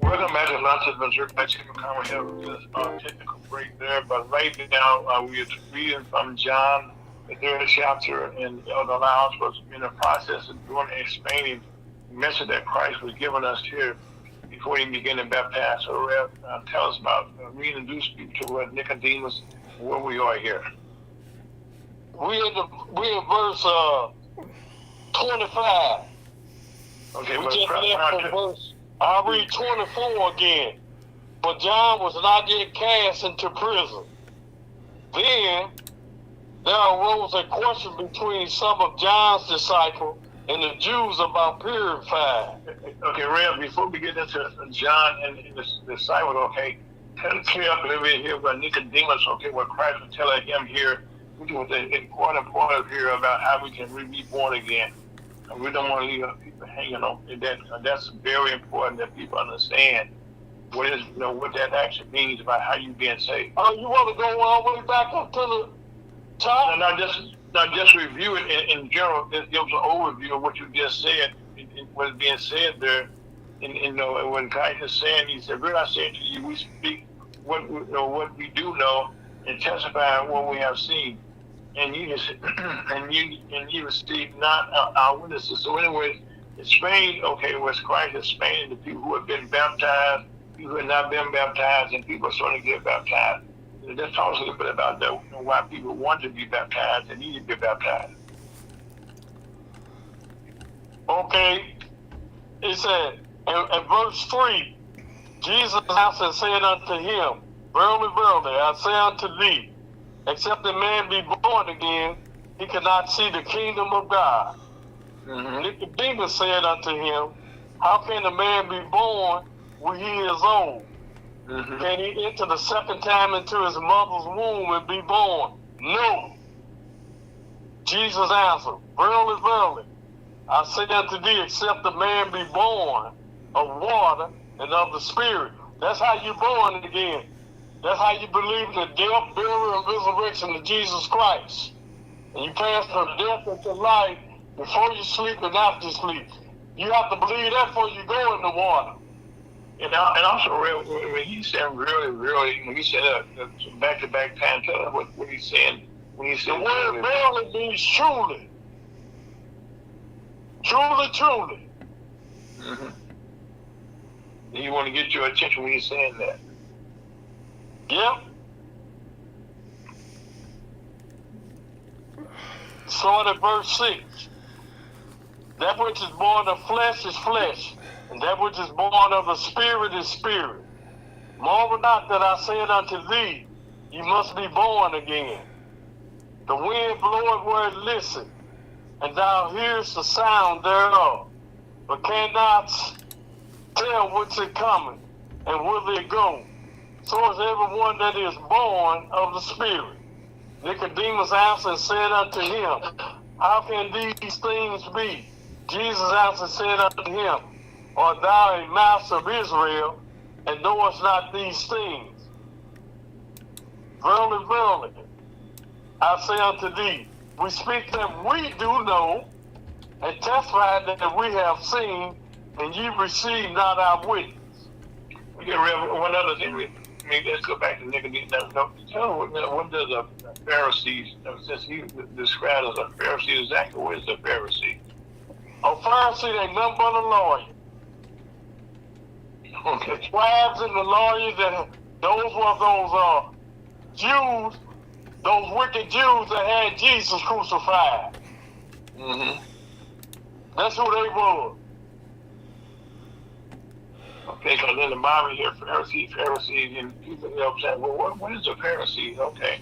Welcome back to Lunch with Missouri. Tim McConnell here with this technical break there. But right now, we are reading from John, the third chapter, and Elder Lounge was in the process of doing explaining the message that Christ was giving us here before he began to baptize. So, Rev, tell us about reintroduce people to what Nicodemus, where we are here. We in verse 25. Okay, We but just left from verse. I'll read 24 again. But John was not yet cast into prison. Then there arose a question between some of John's disciples and the Jews about purifying. Okay, Rev, before we get into John and the disciples, okay, clear up a little bit here about Nicodemus, okay, what Christ was telling him here, which was the important point here about how we can be born again. And we don't want to leave people hanging on that. That's very important that people understand what is, what that actually means about how you being saved. Oh, you want to go all the way back up to the top? No, not just review it in general. This gives an overview of what you just said, what's being said there. And when Christ is saying, he said, "Really, I say to you, we speak what we do know and testify what we have seen, and you receive not our witnesses." So, anyway, explain. Okay, was Christ explaining to people who have been baptized, people who have not been baptized, and people are starting to get baptized. And let's talk a little bit about that. Why people want to be baptized and need to be baptized. Okay, it said in verse 3, Jesus answered and said unto him, "Verily, verily, I say unto thee, except a man be born again, he cannot see the kingdom of God." Mm-hmm. Nicodemus said unto him, "How can a man be born when he is old? Mm-hmm. Can he enter the second time into his mother's womb and be born?" No. Jesus answered, "Verily, verily, I say unto thee, except a man be born of water and of the Spirit." That's how you're born again. That's how you believe in the death, burial, and resurrection of Jesus Christ. And you pass from death into life before you sleep and after you sleep. You have to believe that before you go in the water. And also, when he said really, when he said back-to-back time, tell us what he's saying. When he said the word verily means truly. Truly, truly. Mm-hmm. And you want to get your attention when he's saying that. Yep. Start at verse 6. That which is born of flesh is flesh, and that which is born of the Spirit is spirit. Marvel not that I said unto thee, you must be born again. The wind bloweth where it listeth, and thou hearest the sound thereof, but cannot tell whence it cometh, and whither it goeth. So is everyone that is born of the Spirit. Nicodemus answered and said unto him, How can these things be? Jesus answered and said unto him, Art thou a master of Israel, and knowest not these things? Verily, verily, I say unto thee, we speak that we do know, and testify that we have seen, and ye receive not our witness. Yeah, Rev, one other thing, let's go back to Nicodemus. Tell me, what does a Pharisee, since he described as a Pharisee, exactly what is a Pharisee? A Pharisee ain't nothing but a lawyer. Okay. The scribes and the lawyers, those were those Jews, those wicked Jews that had Jesus crucified. Mm-hmm. That's who they were. Okay, because in the Bible here, Pharisees, and people saying, well, what is a Pharisee? Okay,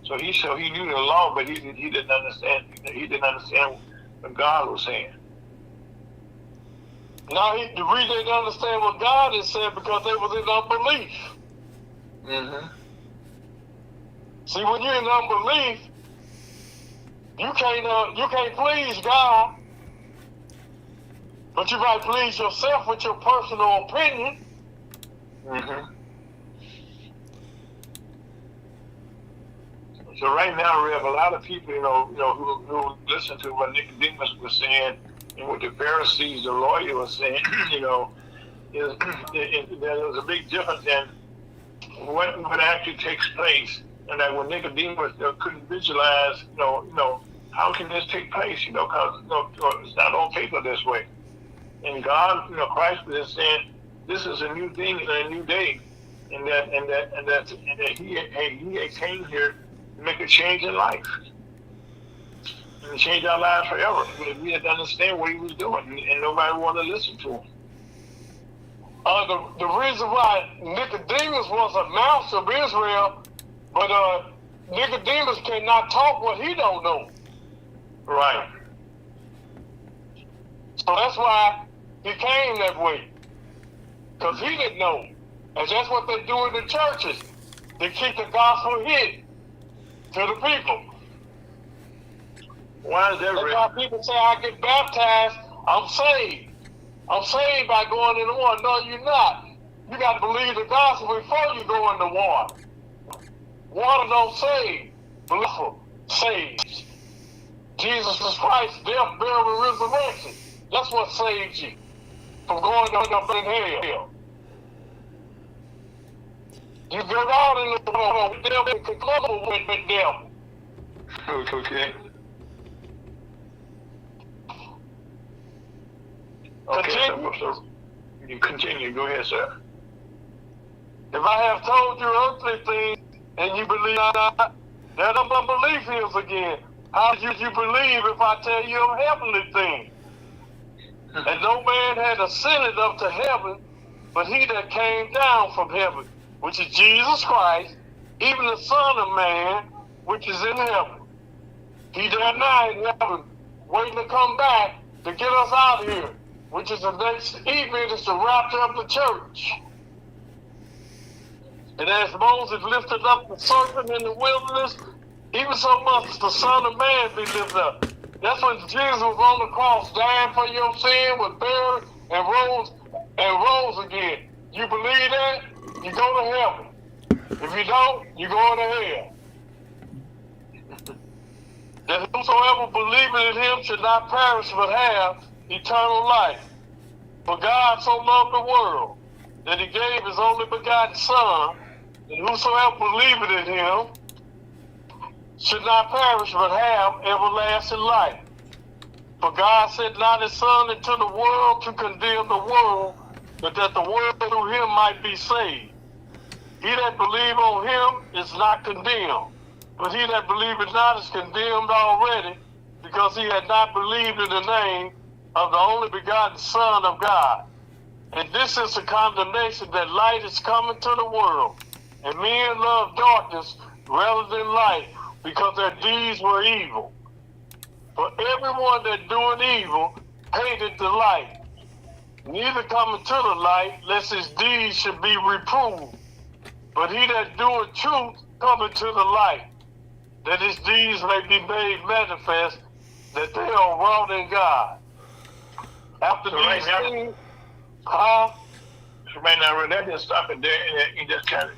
so he knew the law, but he didn't understand. He didn't understand what God was saying. Now, the reason they didn't understand what God is saying because they was in unbelief. Mm-hmm. See, when you're in unbelief, you can't please God, but you might please yourself with your personal opinion. Mm-hmm. So right now, we have a lot of people, who listen to what Nicodemus was saying and what the Pharisees, the lawyer, was saying, there's a big difference in what actually takes place, and that when Nicodemus couldn't visualize, how can this take place? Because it's not on paper this way. And God, Christ is saying this is a new thing and a new day, and that He came here to make a change in life and change our lives forever. But we had to understand what He was doing, and nobody wanted to listen to Him. The reason why Nicodemus was a master of Israel, but Nicodemus cannot talk what he don't know. Right. So that's why he came that way, because he didn't know. And that's what they do in the churches. They keep the gospel hidden to the people. Why is that? That's why people say, I get baptized, I'm saved. I'm saved by going in the water. No, you're not. You got to believe the gospel before you go in the water. Water don't save. Belief saves. Jesus Christ, death, burial, and resurrection. That's what saves you from going up in hell. You get out in the water with them and can come with the devil. Okay. Continue. So you continue. Go ahead, sir. If I have told you earthly things and you believe not, that unbelief is again. How should you believe if I tell you of heavenly things? And no man had ascended up to heaven, but he that came down from heaven, which is Jesus Christ, even the Son of Man, which is in heaven. He there now in heaven, waiting to come back to get us out of here, which is the next event is to rapture up the church. And as Moses lifted up the serpent in the wilderness, even so must the Son of Man be lifted up. That's when Jesus was on the cross, dying for your sin, was buried, and rose again. You believe that? You go to heaven. If you don't, you go to hell. That whosoever believeth in him should not perish but have eternal life. For God so loved the world that he gave his only begotten Son, and whosoever believeth in him should not perish but have everlasting life. For God sent not his Son into the world to condemn the world, but that the world through him might be saved. He that believe on him is not condemned, but he that believeth not is condemned already, because he had not believed in the name of the only begotten Son of God. And this is the condemnation, that light is coming to the world, and men love darkness rather than light, because their deeds were evil. For everyone that doeth evil hated the light, neither coming to the light, lest his deeds should be reproved. But he that doeth truth cometh to the light, that his deeds may be made manifest, that they are wrought in God. After So these right now- things, So right now, let's just stop it there and just kind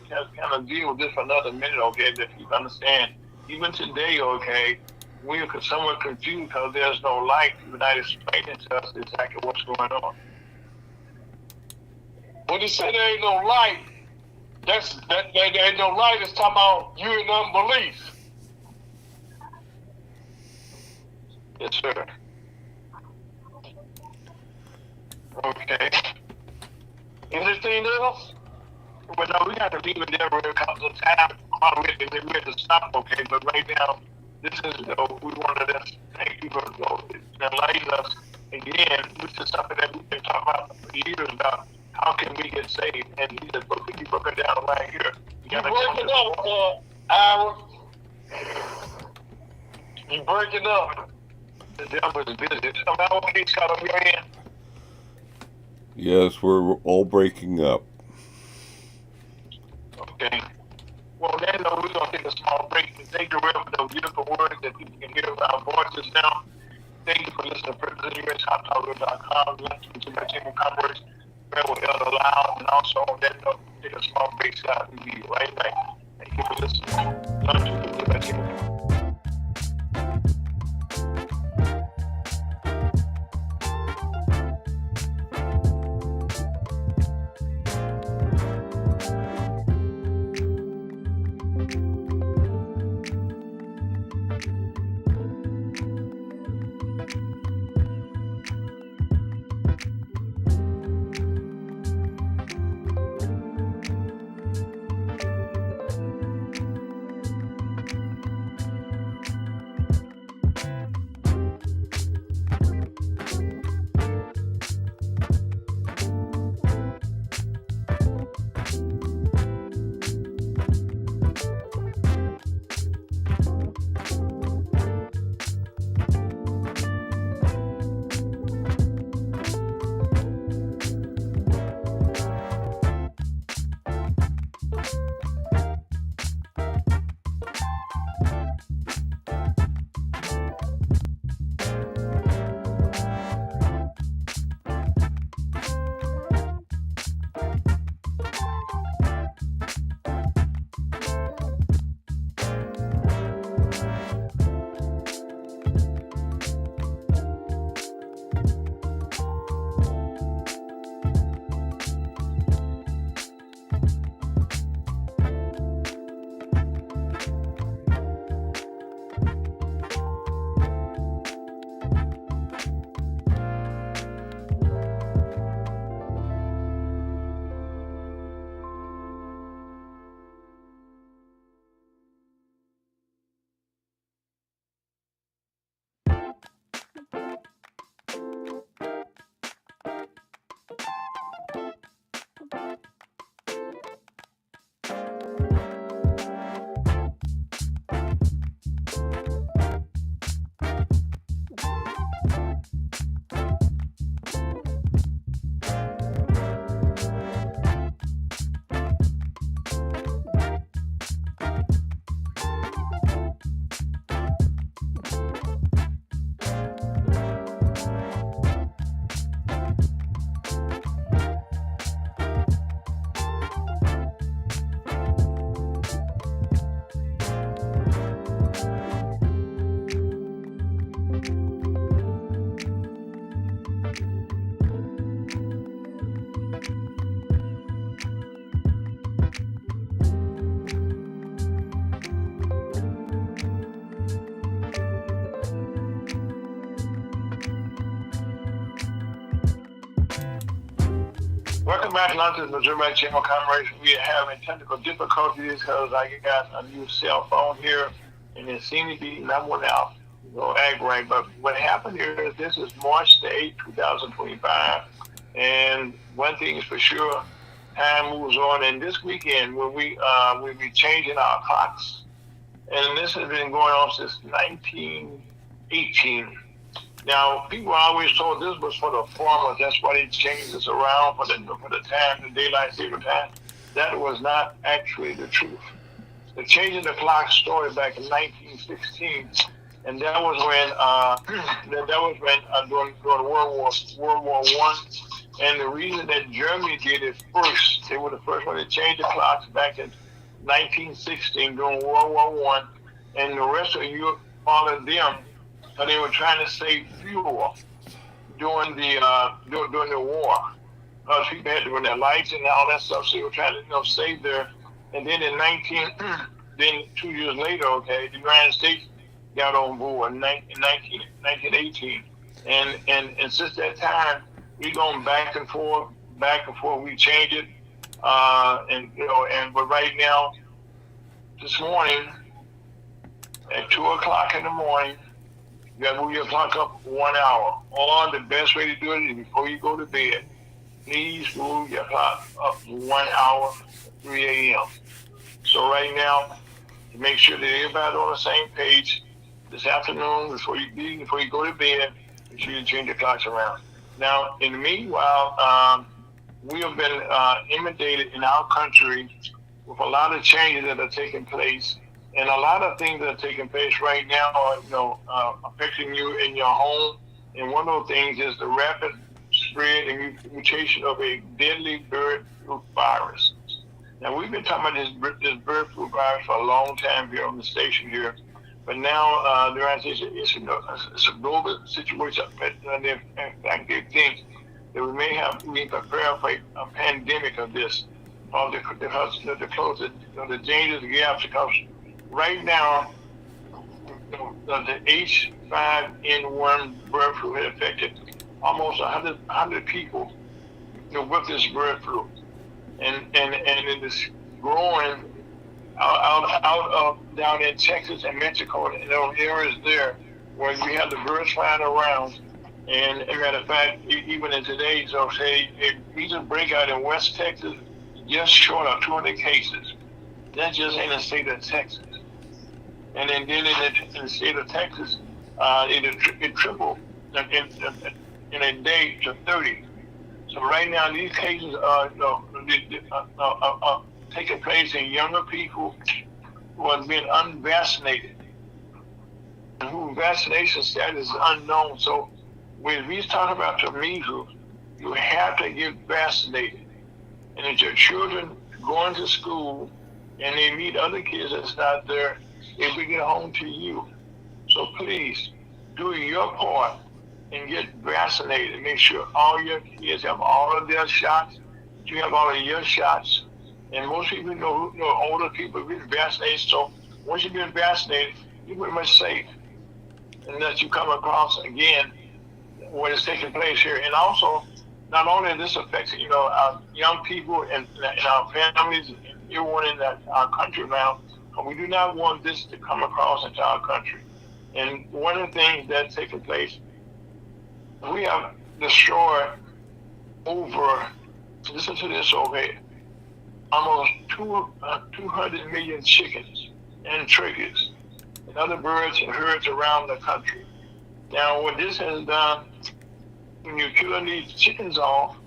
of deal with this for another minute, okay? That you understand, even today, okay, we are somewhat confused because there's no light. You're not explaining to us exactly what's going on. when he said there ain't no light, that there ain't no light is talking about you in unbelief. Yes, sir. Okay. Anything else? Well, no, we got to leave it there because of time already. We had to stop, okay? But right now, this is, we wanted to thank you for enlightening us again. This is something that we've been talking about for years about how can we get saved. And he said, you broke it down right here. You breaking up, Aaron. You breaking up. The devil is busy. Am I okay, Scott, on your end? Yes, we're all breaking up. Okay. Well, then, we're going to take a small break. Thank you, Reverend, for those beautiful words that people can hear our voices now. Thank you for listening to PresidentUSHopTalker.com, listening to my team of commerce, Reverend Elder Loud, and also on that note, take a small break, Scott, and be right back. Thank you for listening. Love you, my team. Welcome back to London, Missouri Channel Commerce. We are having technical difficulties because I got a new cell phone here and it seemed to be not one out. No ag right. But what happened here is this is March the 8th, 2025. And one thing is for sure, time moves on. And this weekend when we'll be changing our clocks. And this has been going on since 1918. Now, people always told this was for the farmers. That's why they changed this around for the time, the daylight saving time. That was not actually the truth. The changing the clock started back in 1916, and that was when during World War I. And the reason that Germany did it first, they were the first one to change the clocks back in 1916 during World War I, and the rest of Europe followed them. But they were trying to save fuel during the war. People had to run their lights and all that stuff, so they were trying to save their. And then then 2 years later, okay, the United States got on board in 1918, and since that time we gone back and forth. We changed it, but right now, this morning at 2:00 in the morning. You gotta move your clock up 1 hour. Or the best way to do it is before you go to bed, please move your clock up 1 hour, 3 a.m. So right now, to make sure that everybody's on the same page, this afternoon, before you go to bed, make sure you change your clocks around. Now, in the meanwhile, we have been inundated in our country with a lot of changes that are taking place. And a lot of things that are taking place right now are, affecting you in your home. And one of those things is the rapid spread and mutation of a deadly bird flu virus. Now, we've been talking about this bird flu virus for a long time here on the station here. But now, the United States, it's a global situation. In fact, they think that we may have to be prepared for a pandemic of this. Because the dangerous gaps, because right now, the H5N1 bird flu had affected almost 100 people with this bird flu. And it is growing out of down in Texas and Mexico and those areas there where we have the birds flying around. And as a matter of fact, even in today, so say a recent breakout in West Texas, just short of 200 cases. That's just in the state of Texas. And then in the state of Texas, it tripled in a day to 30. So right now, these cases are taking place in younger people who have been unvaccinated, and whose vaccination status is unknown. So when we talk about the measles, you have to get vaccinated. And if your children going to school and they meet other kids that's not there, it will get home to you. So please do your part and get vaccinated. Make sure all your kids have all of their shots. You have all of your shots. And most people know older people have been vaccinated. So once you've been vaccinated, you're pretty much safe. Unless you come across again what is taking place here. And also, not only this affects our young people and our families and everyone in our country now, but we do not want this to come across into our country. And one of the things that's taking place, we have destroyed over, listen to this over here, almost 200 million chickens and turkeys and other birds and herds around the country. Now, what this has done, when you're killing these chickens off,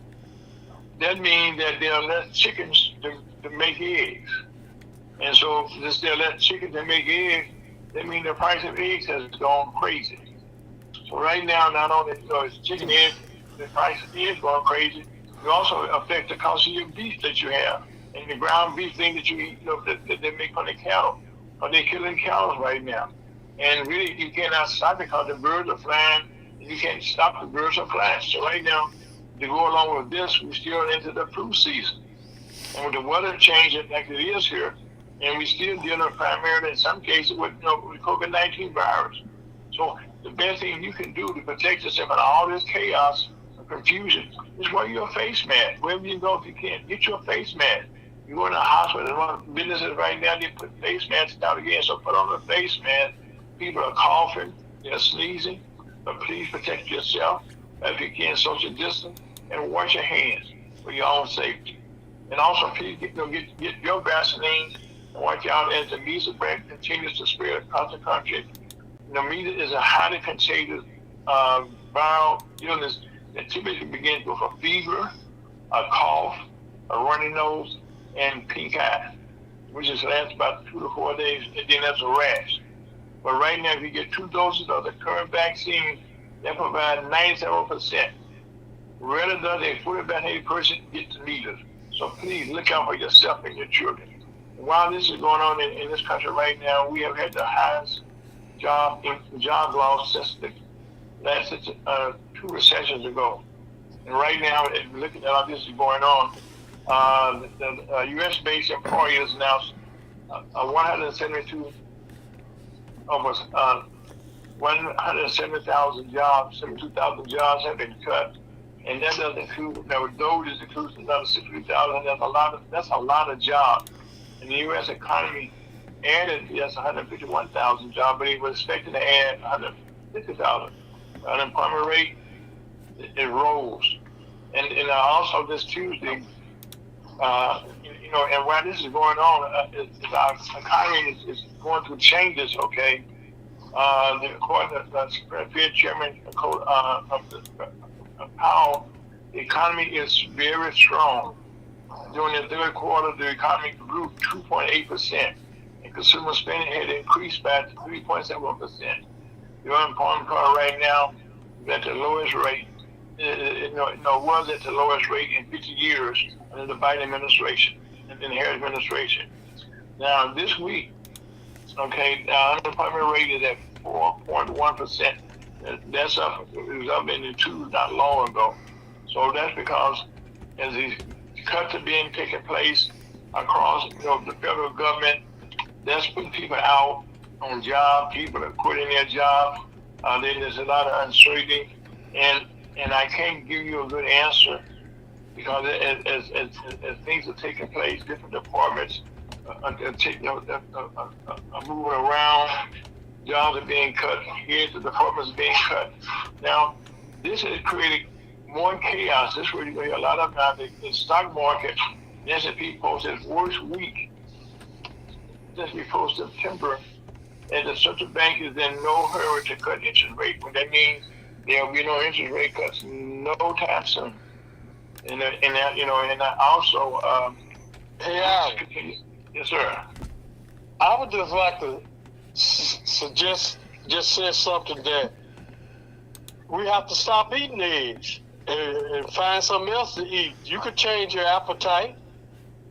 that means that there are less chickens to make eggs. And so since there are less chickens to make eggs, that means the price of eggs has gone crazy. So right now, not only is chicken eggs, the price of eggs going crazy, you also affect the cost of your beef that you have. And the ground beef thing that you eat, that they make from the cattle. But they're killing cows right now. And really, you cannot stop it because the birds are flying. You can't stop the birds from flying. So right now, to go along with this, we're still into the flu season. And with the weather changing like it is here, and we still dealing primarily in some cases with COVID-19 virus. So the best thing you can do to protect yourself from all this chaos and confusion is wear your face mask. Wherever you go, if you can, get your face mask. You go in a hospital, one businesses right now, they put face masks out again, so put on a face mask. People are coughing, they're sneezing, but please protect yourself if you can, social distance, and wash your hands for your own safety. And also, please get your vaccines. And watch out as the measles spread continues to spread across the country. Measles is a highly contagious viral illness that typically begins with a fever, a cough, a runny nose, and pink eye, which is lasts about 2 to 4 days, and then there's a rash. But right now, if you get 2 doses of the current vaccine, that provides 97%. Rarely does a fully vaccinated person get the measles. So please look out for yourself and your children. While this is going on in this country right now, we have had the highest job loss since the last 2 recessions ago. And right now, looking at how this is going on, the U.S.-based employers now 172 almost 170,000 jobs, 72,000 jobs have been cut, and that doesn't include. Now, those includes another 63,000. That's a lot of jobs. And the U.S. economy added, yes, 151,000 jobs, but it was expected to add 150,000. Unemployment rate, it rose. And also this Tuesday, and while this is going on, our economy is going through changes, okay? According to the Fed Chairman Powell, the economy is very strong. During the third quarter, the economy grew 2.8%, and consumer spending had increased by 3.7%. The unemployment rate right now is at the lowest rate. Was at the lowest rate in 50 years under the Biden administration and the Harris administration. Now, this week, okay, the unemployment rate is at 4.1%. That's up. It was up in the 2 not long ago. So that's because as these cuts are being taken place across the federal government, that's putting people out on jobs. People are quitting their jobs. Then there's a lot of uncertainty, and I can't give you a good answer because as things are taking place, different departments are moving around. Jobs are being cut. Here's the departments being cut. Now, this has created more chaos. This really a lot of now the stock market. The S&P posted its worst week since before September, and the central bank is in no hurry to cut interest rate. What that means, there will be no interest rate cuts no time soon. And that also. Hey, Al. Yes, sir. I would just like to say something that we have to stop eating eggs and find something else to eat. You could change your appetite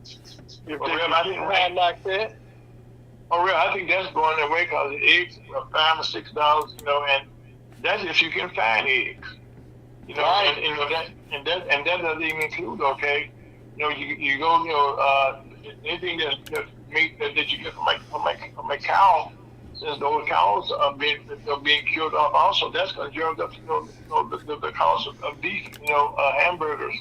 if they eat like that. Oh, really? I think that's going away because the eggs are $5 or $6, and that's if you can find eggs. Right. And that doesn't even include, okay, you go, anything that's meat that you get from a cow, since those cows are being killed off also, that's going to drive up, the cost of beef, hamburgers.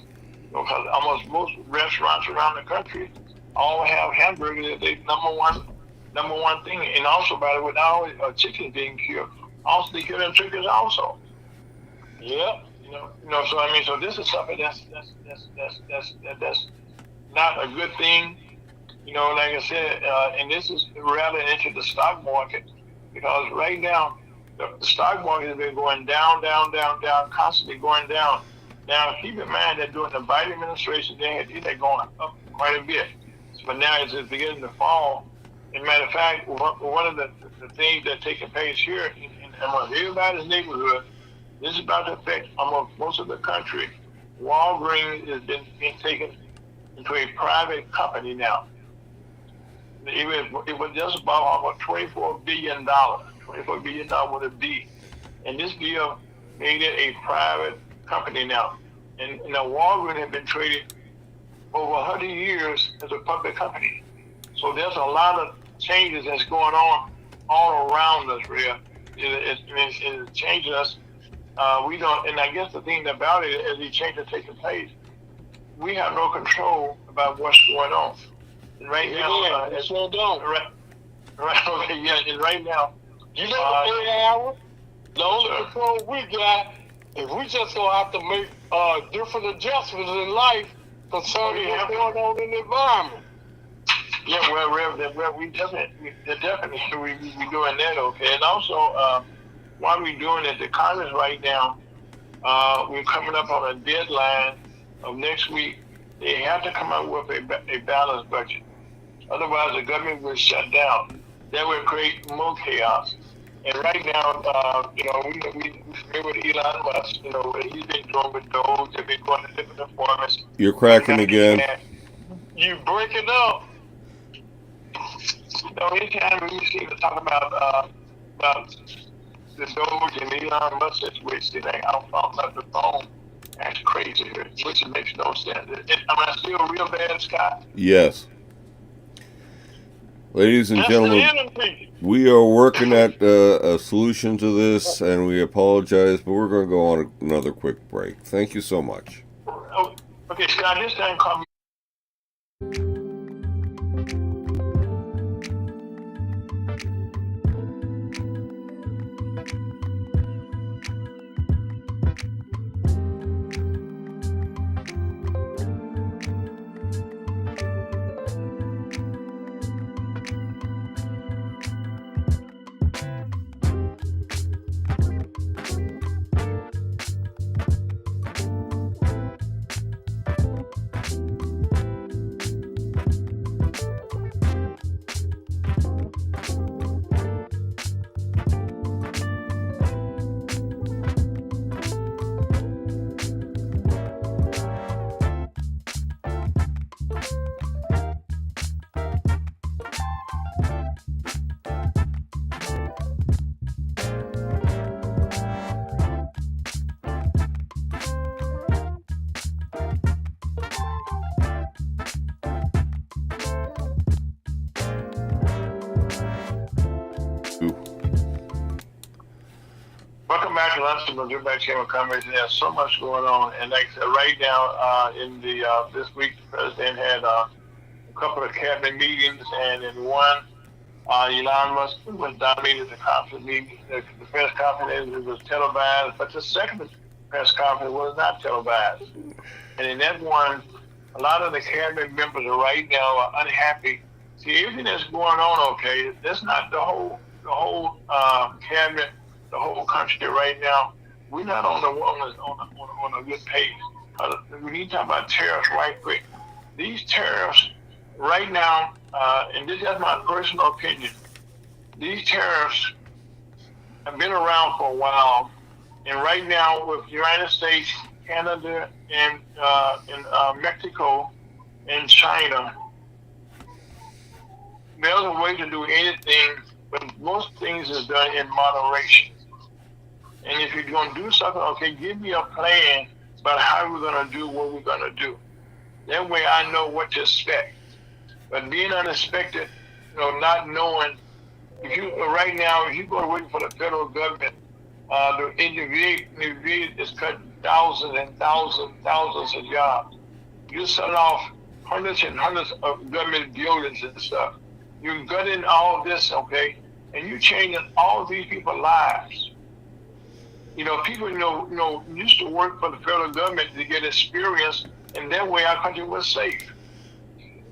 Because almost most restaurants around the country all have hamburgers as their number one thing. And also, by the way, not only chickens being killed, also they kill them chickens also. Yeah. So this is something that's not a good thing. Like I said, and this is rather into the stock market, because right now the stock market has been going down, constantly going down. Now, keep in mind that during the Biden administration, they had gone up quite a bit. But now it's beginning to fall. As a matter of fact, one of the things that's taking place here in almost everybody's neighborhood, this is about to affect almost most of the country. Walgreens has been taken into a private company now. It was just about almost $24 billion. $24 billion with a B. And this deal made it a private company now. And now Walgreens has been traded over 100 years as a public company. So there's a lot of changes that's going on all around us, Rhea. It's changing us. We don't, and I guess the thing about it, as these changes are taking place, we have no control about what's going on. And right now, it's so dumb. Right, okay, yeah, and right now, you know the third hour? The only control we got is we just gonna have to make different adjustments in life concerning what's going on in the environment. Yeah, well, we definitely we doing that, okay. And also, while we're doing it, the Congress right now, we're coming up on a deadline of next week. They have to come up with a balanced budget. Otherwise, the government will shut down. That will create more chaos. And right now, we familiar with Elon Musk. He's been doing with those. They've been going to different appointments. You're cracking again. You breaking up. Anytime we seem to talk about the Doge and Elon Musk situation, I'm talking about the phone. That's crazy, which makes no sense. Am I still real bad, Scott? Yes. Ladies and gentlemen, we are working at a solution to this, and we apologize, but we're going to go on another quick break. Thank you so much. Okay, Scott, this time call me. Welcome back to Lunch with Drew Back Chamber of Commerce. There's so much going on, and like I said, right now in the this week, the president had a couple of cabinet meetings, and in one, Elon Musk was dominated the conference meeting. The press conference was televised, but the second press conference was not televised. And in that one, a lot of the cabinet members right now are unhappy. See, everything that's going on, okay, that's not the whole cabinet. The whole country right now, we're not on a good pace. We need to talk about tariffs right quick. These tariffs right now, and this is my personal opinion, these tariffs have been around for a while, and right now with the United States, Canada, and Mexico, and China, there's a way to do anything, but most things is done in moderation. And if you're going to do something, okay, give me a plan about how we're going to do what we're going to do. That way I know what to expect. But being unexpected, not knowing, if you go to work for the federal government, the individual is cutting thousands and thousands of jobs. You're selling off hundreds and hundreds of government buildings and stuff. You're gutting all this, okay, and you're changing all these people's lives. People used to work for the federal government to get experience, and that way our country was safe.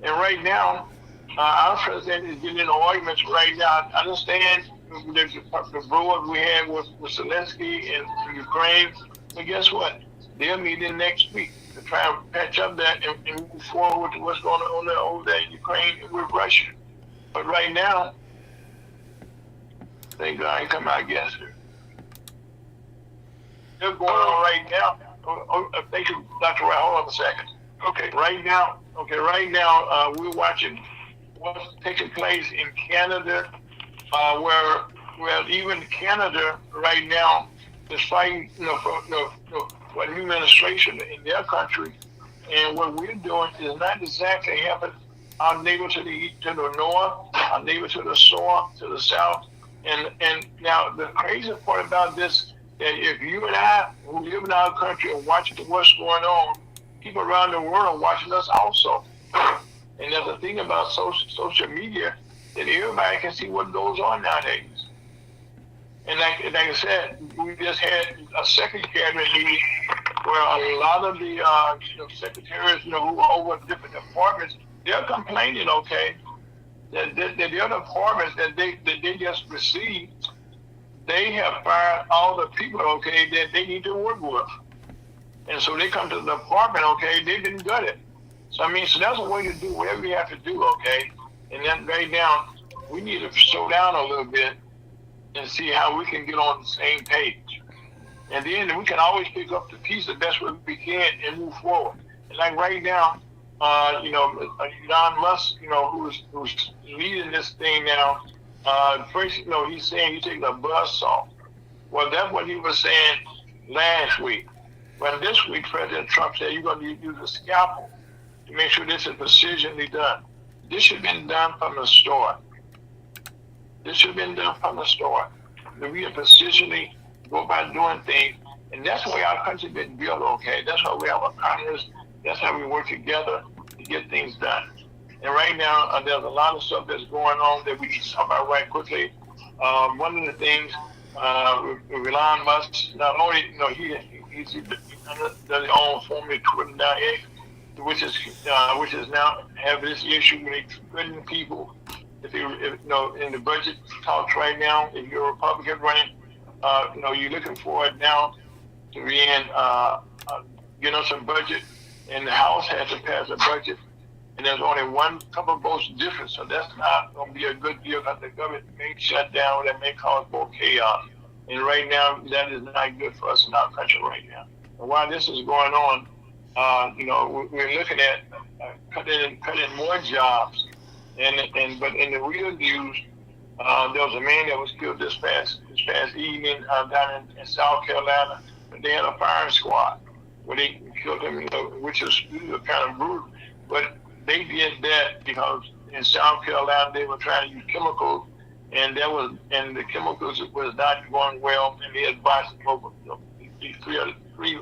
And right now, our president is getting into arguments right now. I understand the brewer we had with Zelensky in Ukraine. But guess what? They're meeting next week to try and patch up that and move forward to what's going on over there in Ukraine and with Russia. But right now, thank God I ain't come out against it. They're going on right now. Thank you, Dr. Ray. Hold on a second. Okay, right now, we're watching what's taking place in Canada, where even Canada right now is fighting, for a new administration in their country, and what we're doing is not exactly helping our neighbor to the north, our neighbor to the south, and now the crazy part about this, that if you and I who live in our country are watching what's going on, people around the world are watching us also. And there's a thing about social media that everybody can see what goes on nowadays. And like I said, we just had a second cabinet meeting where a lot of the secretaries, who are over different departments, they're complaining, okay, that the other departments that they just received, they have fired all the people, okay, that they need to work with. And so they come to the department, okay, they've been gutted. So so that's a way to do whatever you have to do, okay? And then right now, we need to slow down a little bit and see how we can get on the same page. And then we can always pick up the piece the best way we can and move forward. And like right now, Elon Musk, who's leading this thing now, first, he's saying he's taking a buzzsaw. Well, that's what he was saying last week. Well, this week, President Trump said you're going to use a scalpel to make sure this is precisely done. This should have been done from the start. That we precisely go about doing things, and that's the way our country's been built, okay? That's why we have a Congress. That's how we work together to get things done. And right now, there's a lot of stuff that's going on that we need to talk about right quickly. One of the things with Elon Musk, not only, he's the own former Twitter now, which is now have this issue with threatening people. If in the budget talks right now, if you're a Republican running, you're looking for it now to be in, some budget, and the House has to pass a budget, and there's only one couple of votes difference, so that's not going to be a good deal because the government may shut down, that may cause more chaos. And right now, that is not good for us in our country right now. And while this is going on, we're looking at cutting more jobs. But in the real news, there was a man that was killed this past evening down in South Carolina. They had a firing squad where they killed him, which is kind of brutal. But they did that because in South Carolina they were trying to use chemicals, and the chemicals was not going well, and they had bought over three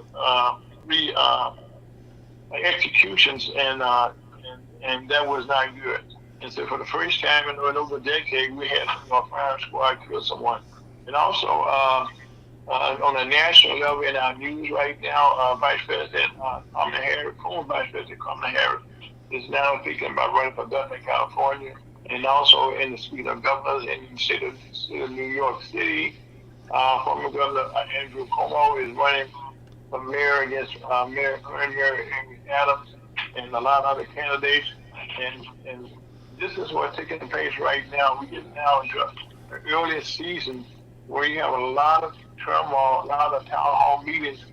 executions, and that was not good. And so for the first time in over a decade, we had a firing squad kill someone. And also, on a national level in our news right now, Vice President Kamala Harris, former Vice President Kamala Harris, is now thinking about running for governor in California, and also in the suite of governors in the state of New York City. Former Governor Andrew Cuomo is running for mayor against current Mayor Amy Adams, and a lot of other candidates. And this is what's taking place right now. We get now into the earliest season where you have a lot of turmoil, a lot of town hall meetings,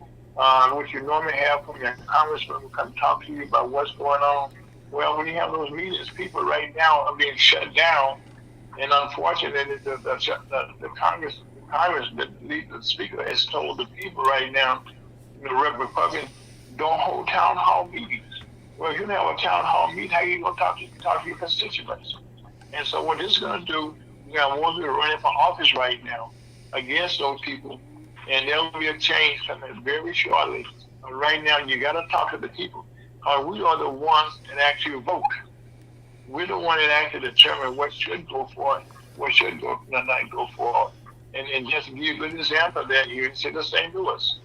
which you normally have from your congressman who come talk to you about what's going on. Well, when you have those meetings, people right now are being shut down, and unfortunately, the Congress, the Speaker has told the people right now, the Republicans, don't hold town hall meetings. Well, if you don't have a town hall meeting, how are you going to talk to your constituents? And so what this is going to do, we got more people running for office right now against those people, and there will be a change coming very shortly. But right now, you got to talk to the people. We are the ones that actually vote. We're the one that actually determine what should go forward, what should not go forward. And just to give you a good example of that, you can say the same to us.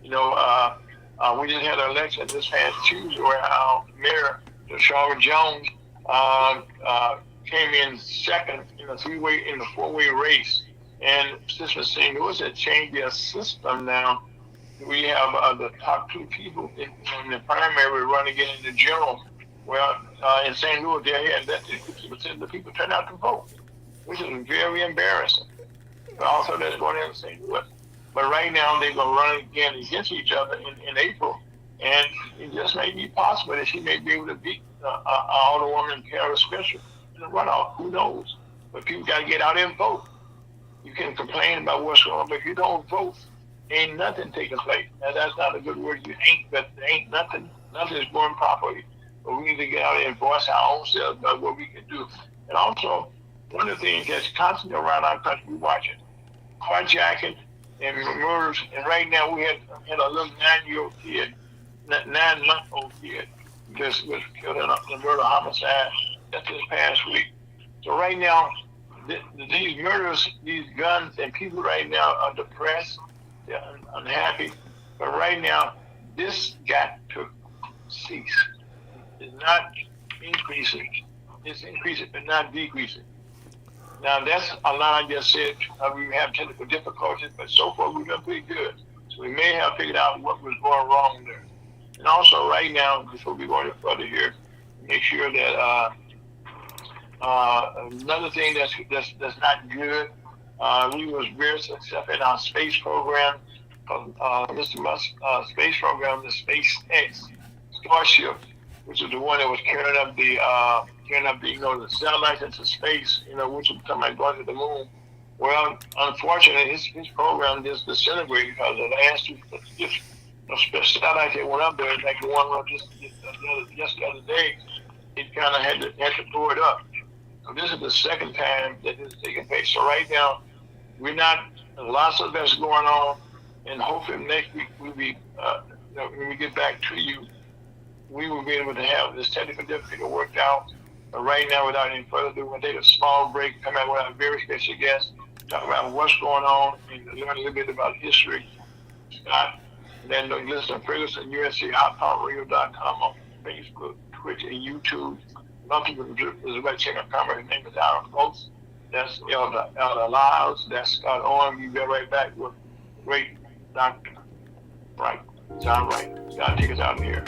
We just had an election this past Tuesday where our mayor, Charlotte Jones, came in second in the four-way race. And Sister St. Louis had changed their system now. We have the top two people in the primary running in the general. Well, in St. Louis, they had that 50% of the people turn out to vote, which is very embarrassing. Also, that's going on in St. Louis. But right now, they're going to run again against each other in April. And it just may be possible that she may be able to beat Alderwoman Kara Spencer in the runoff. Who knows? But people got to get out and vote. You can complain about what's going on, but if you don't vote, ain't nothing taking place. Now, that's not a good word. Ain't nothing. Nothing is going properly. But we need to get out and voice our own selves about what we can do. And also, one of the things that's constantly around our country, we watch it, carjacking and murders. And right now, we had a little 9-year-old kid, 9-month-old kid, just was killed in a murder homicide just this past week. So right now, these murders, these guns, and people right now are depressed, they're unhappy. But right now, this got to cease. It's not increasing. It's increasing, but not decreasing. Now, that's a lot I just said. We have technical difficulties, but so far we've done pretty good. So we may have figured out what was going wrong there. And also, right now, before we go any further here, make sure that another thing that's not good. We was very successful in our space program, Mr. Musk's space program, the SpaceX Starship, which is the one that was carrying up the satellites into space, which would come and go to the moon. Well, unfortunately, his program just disintegrated because the last two satellites that went up there, like the one just the other day, it kind of had to blow it up. So this is the second time that this is taking place. So right now, lots of that's going on, and hopefully next week when we get back to you, we will be able to have this technical difficulty worked out. But right now, without any further ado, we're going to take a small break, come out with our very special guest, talk about what's going on, and learn a little bit about history. Scott, and then listen to Ferguson, USC.com on Facebook, Twitch, and YouTube. A lot of people is about to check our camera. His name is Aaron Folks. That's Elder Lyles. That's Scott Owen. We'll be right back with great Dr. Wright. John Wright. Scott, take us out of here.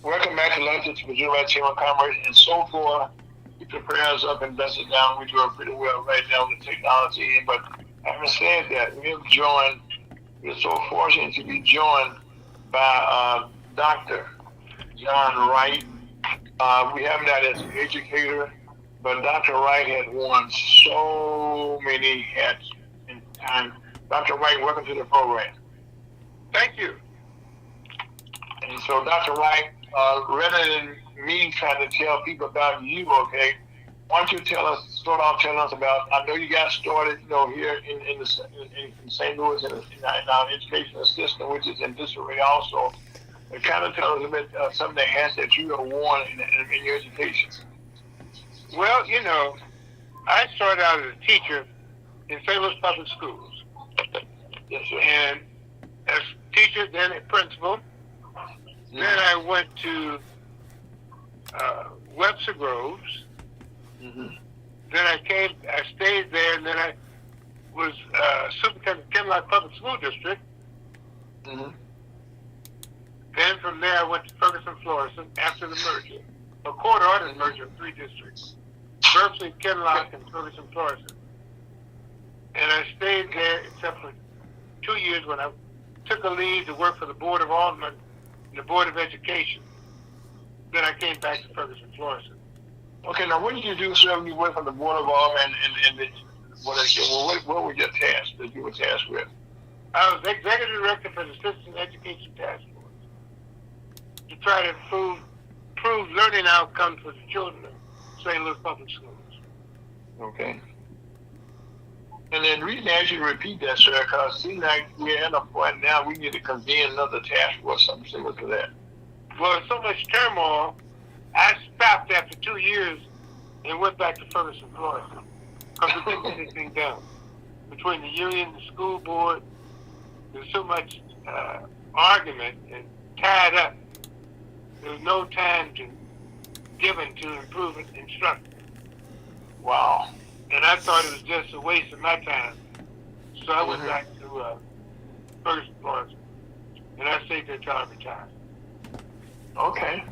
Welcome back to Lunch with Virginia Chamber of Commerce. And so far, keep your prayers up and bless it down. We're doing pretty well right now with the technology. But having said that, we're so fortunate to be joined by Dr. John Wright. We have that as an educator, but Dr. Wright has worn so many hats in time. Dr. Wright, welcome to the program. Thank you. And so, Dr. Wright, rather than me trying to tell people about you, okay, why don't you start off telling us about, I know you got started, here in St. Louis in our educational system, which is in disarray also. But kind of tell us a bit some of the hats that you have worn in your education. Well, I started out as a teacher in St. Louis Public Schools. Yes, sir. And as teacher, then a principal. Mm-hmm. Then I went to Webster Groves. Mm-hmm. Then I stayed there, and then I was superintendent of Kinloch Public School District. Mm-hmm. Then from there, I went to Ferguson Florissant after the merger, a court-ordered merger of 3 districts, Berkeley, Kinloch, and Ferguson Florissant. And I stayed there except for 2 years when I took a leave to work for the Board of Aldermen and the Board of Education. Then I came back to Ferguson Florissant. Okay, now what did you do, sir, when you went from the Board of Aldermen what were your tasks that you were tasked with? I was Executive Director for the Citizen Education Task Force to try to improve learning outcomes for the children of St. Louis Public Schools. Okay. And then the reason I asked you to repeat that, sir, because it seems like we're at a point now we need to convene another task force, something similar to that. Well, so much turmoil, I stopped after 2 years and went back to Ferguson, Florissant, because we couldn't get anything done. Between the union, the school board, there's so much argument and tied up. There was no time given to improve instruction. Wow. And I thought it was just a waste of my time. So I went back to Ferguson, Florissant, and I stayed there until I retired. Okay.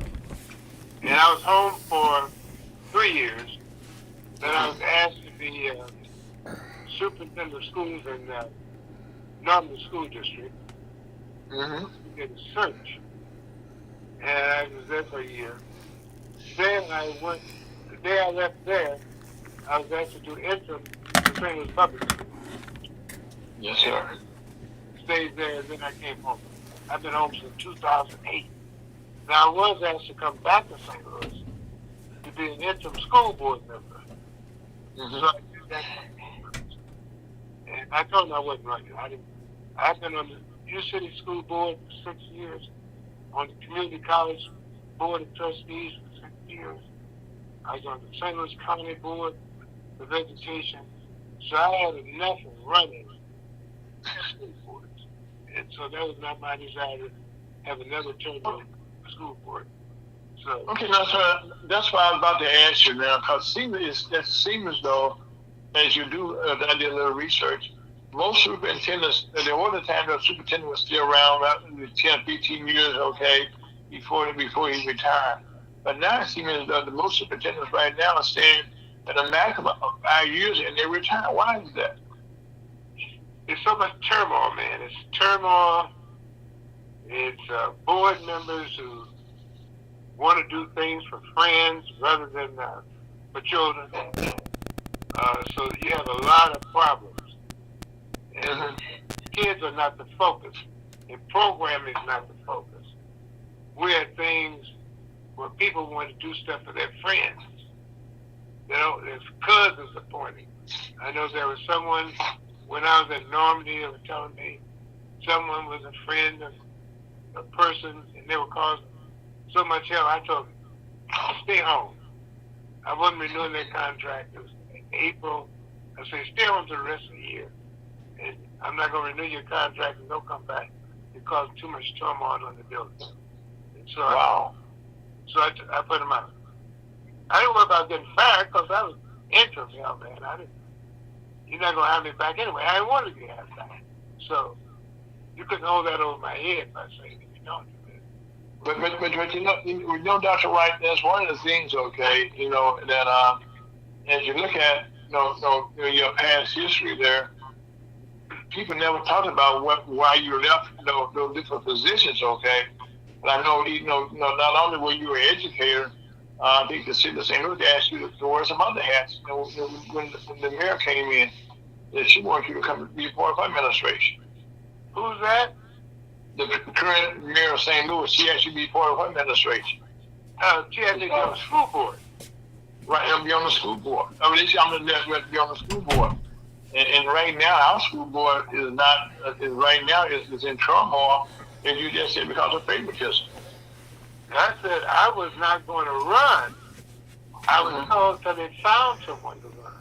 And I was home for 3 years. Then I was asked to be superintendent of schools in Northern School District. Mm-hmm. We did a search. And I was there for a year. Then the day I left there, I was asked to do interim in St. Louis Public Schools. Yes, sir. Stayed there, and then I came home. I've been home since 2008. Now, I was asked to come back to St. Louis to be an interim school board member. Mm-hmm. So I did that. And I told them I wasn't running. I've been on the U City School Board for 6 years, on the Community College Board of Trustees for 6 years. I was on the St. Louis County Board of Education. So I had enough of running school boards. And so that was not my desire to have another term on the school board. So, okay, now, sir, that's why I was about to ask you now, because it seems as though, as you do, I did a little research, most superintendents, the older time the superintendent was still around about 10, 15 years, okay, before he retired. But now it seems as though the most superintendents right now are staying at a maximum of 5 years and they retire. Why is that? There's so much turmoil, man. It's turmoil. It's board members who want to do things for friends rather than for children. So you have a lot of problems. And kids are not the focus. And programming is not the focus. We have things where people want to do stuff for their friends. There's cousins appointing. I know there was someone, when I was in Normandy, they were telling me someone was a friend of a person, and they were causing so much hell. I told them, stay home. I wasn't renewing their contract. It was April. I said, stay home for the rest of the year. And I'm not going to renew your contract and don't come back. It caused too much turmoil on the building. And so wow. I put them out. I didn't worry about getting fired because I was interim, man. You're not going to have me back anyway. I didn't want to get hired back. So you couldn't hold that over my head by saying that you don't do it. But Dr. Wright, that's one of the things, okay, that as you look at your past history there, people never talked about why you left those different positions, okay. But I know not only were you an educator, I think the city of St. Louis asked you to wear some other hats. When the mayor came in, that she wanted you to come be part of her administration. Who's that? The current mayor of St. Louis, she asked you to be part of her administration. She had to be on the school board. Right, I'm be on the school board. I mean, I'm going to be on the school board. And right now, our school board is not. Is in turmoil, as you just said, because of favoritism. I said I was not going to run. I was told that they found someone to run.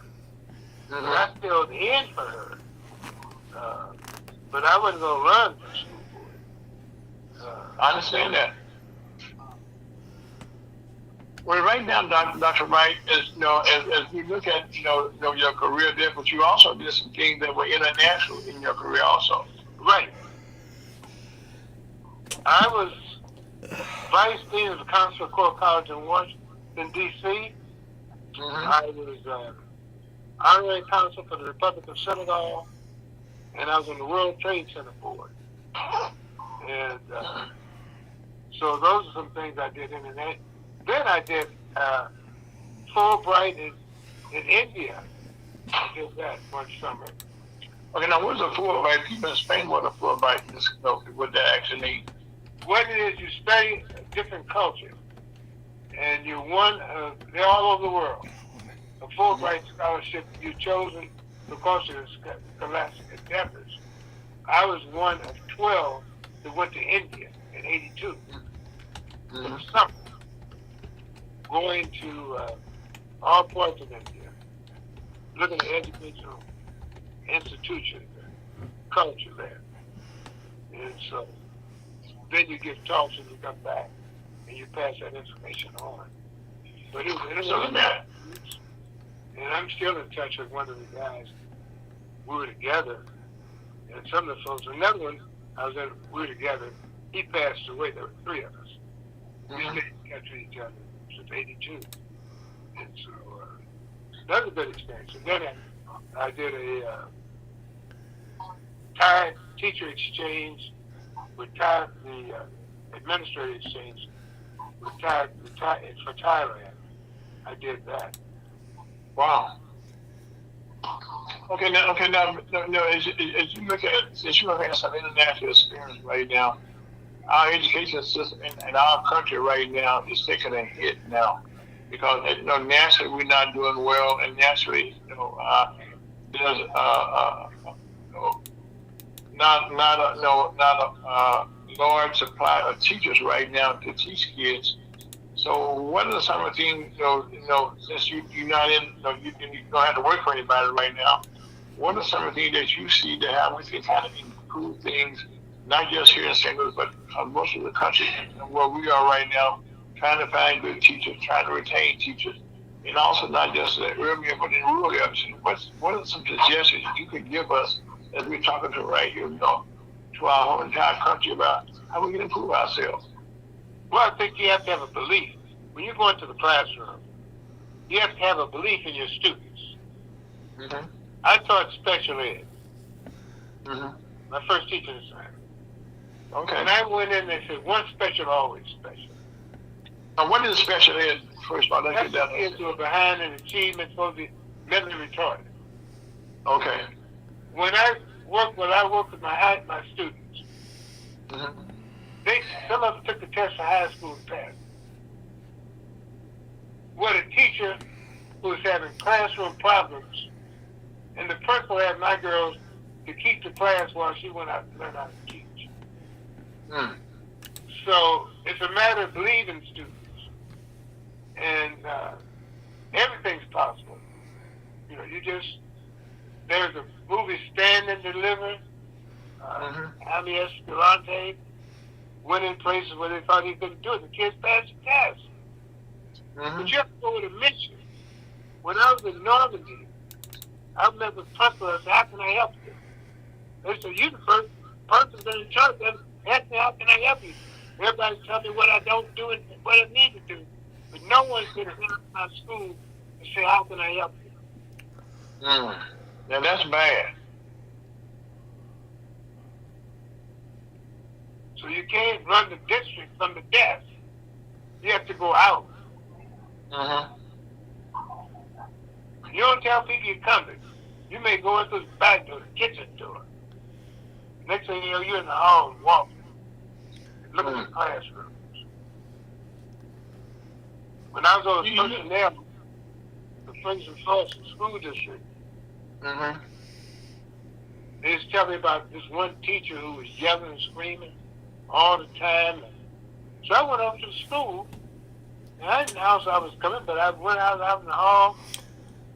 And I filled in for her. But I wasn't going to run for school board. I understand that. Well, right now, Dr. Wright, as we look at your career there, but you also did some things that were international in your career also. Right. I was vice dean of the Council of Core College in Washington, D.C. I was honorary counsel for the Republic of Senegal, and I was on the World Trade Center board. And so those are some things I did internationally. Then I did Fulbright in India. I did that one summer. Okay, now what's a Fulbright? People in Spain, what a Fulbright is, what that actually means? What it is, you study a different culture, and you won. They're all over the world. A Fulbright scholarship, you're chosen because of your scholastic endeavors. I was one of 12 that went to India in '82 for the summer, going to all parts of India, looking at educational institutions and culture there. And so then you give talks and you come back and you pass that information on. But it was and I'm still in touch with one of the guys. We were together, and some of the folks, another one, we were together. He passed away. There were three of us. We stayed in touch with each other since '82. And so that was a good experience. And then I did a Thai teacher exchange with Thai, the administrative exchange with Thai, for Thailand. I did that. Wow. Okay, now, as you look at, since you have some international experience right now, our education system in our country right now is taking a hit now, because nationally we're not doing well, and nationally, there's not a large supply of teachers right now to teach kids. So what are some of the things, since you're not in, you don't have to work for anybody right now, what are some of the things that you see that how we can kind of improve things, not just here in St. Louis, but most of the country, where we are right now, trying to find good teachers, trying to retain teachers, and also not just urban, but in rural areas. What are some suggestions you could give us as we're talking to right here, to our whole entire country about how we can improve ourselves? Well, I think you have to have a belief. When you go into the classroom, you have to have a belief in your students. Mm-hmm. I taught special ed. Mm-hmm. My first teaching assignment. Okay. And I went in and they said, one special, always special. Now, what is special ed? First of all, let's get that. Kids who are behind in achievement, supposed to be mentally retarded. Okay. When I worked with my students, Mm-hmm. Some of them took the test for high school and passed. What a teacher who was having classroom problems, and the principal had my girls to keep the class while she went out to learn how to teach. Mm. So it's a matter of believing students, and everything's possible. There's a movie, Stand and Deliver. Jaime Escalante went in places where they thought he couldn't do it. The kids passed the test. Mm-hmm. But you have to go with a mission. When I was in Normandy, I met with principal and said, how can I help you? They said, you're the first person in church that asked me, how can I help you? Everybody tell me what I don't do and what I need to do. But no one's going to come to my school and say, how can I help you? Now that's bad. So you can't run the district from the desk. You have to go out You don't tell people you're coming. You may go into the back door, the kitchen door. Next thing you know, you're in the hall walking, looking at the classrooms. When I was on the personnel, the Ferguson Florissant School District, they just tell me about this one teacher who was yelling and screaming all the time. So I went over to the school, and I didn't know how I was coming, but I went out in the hall.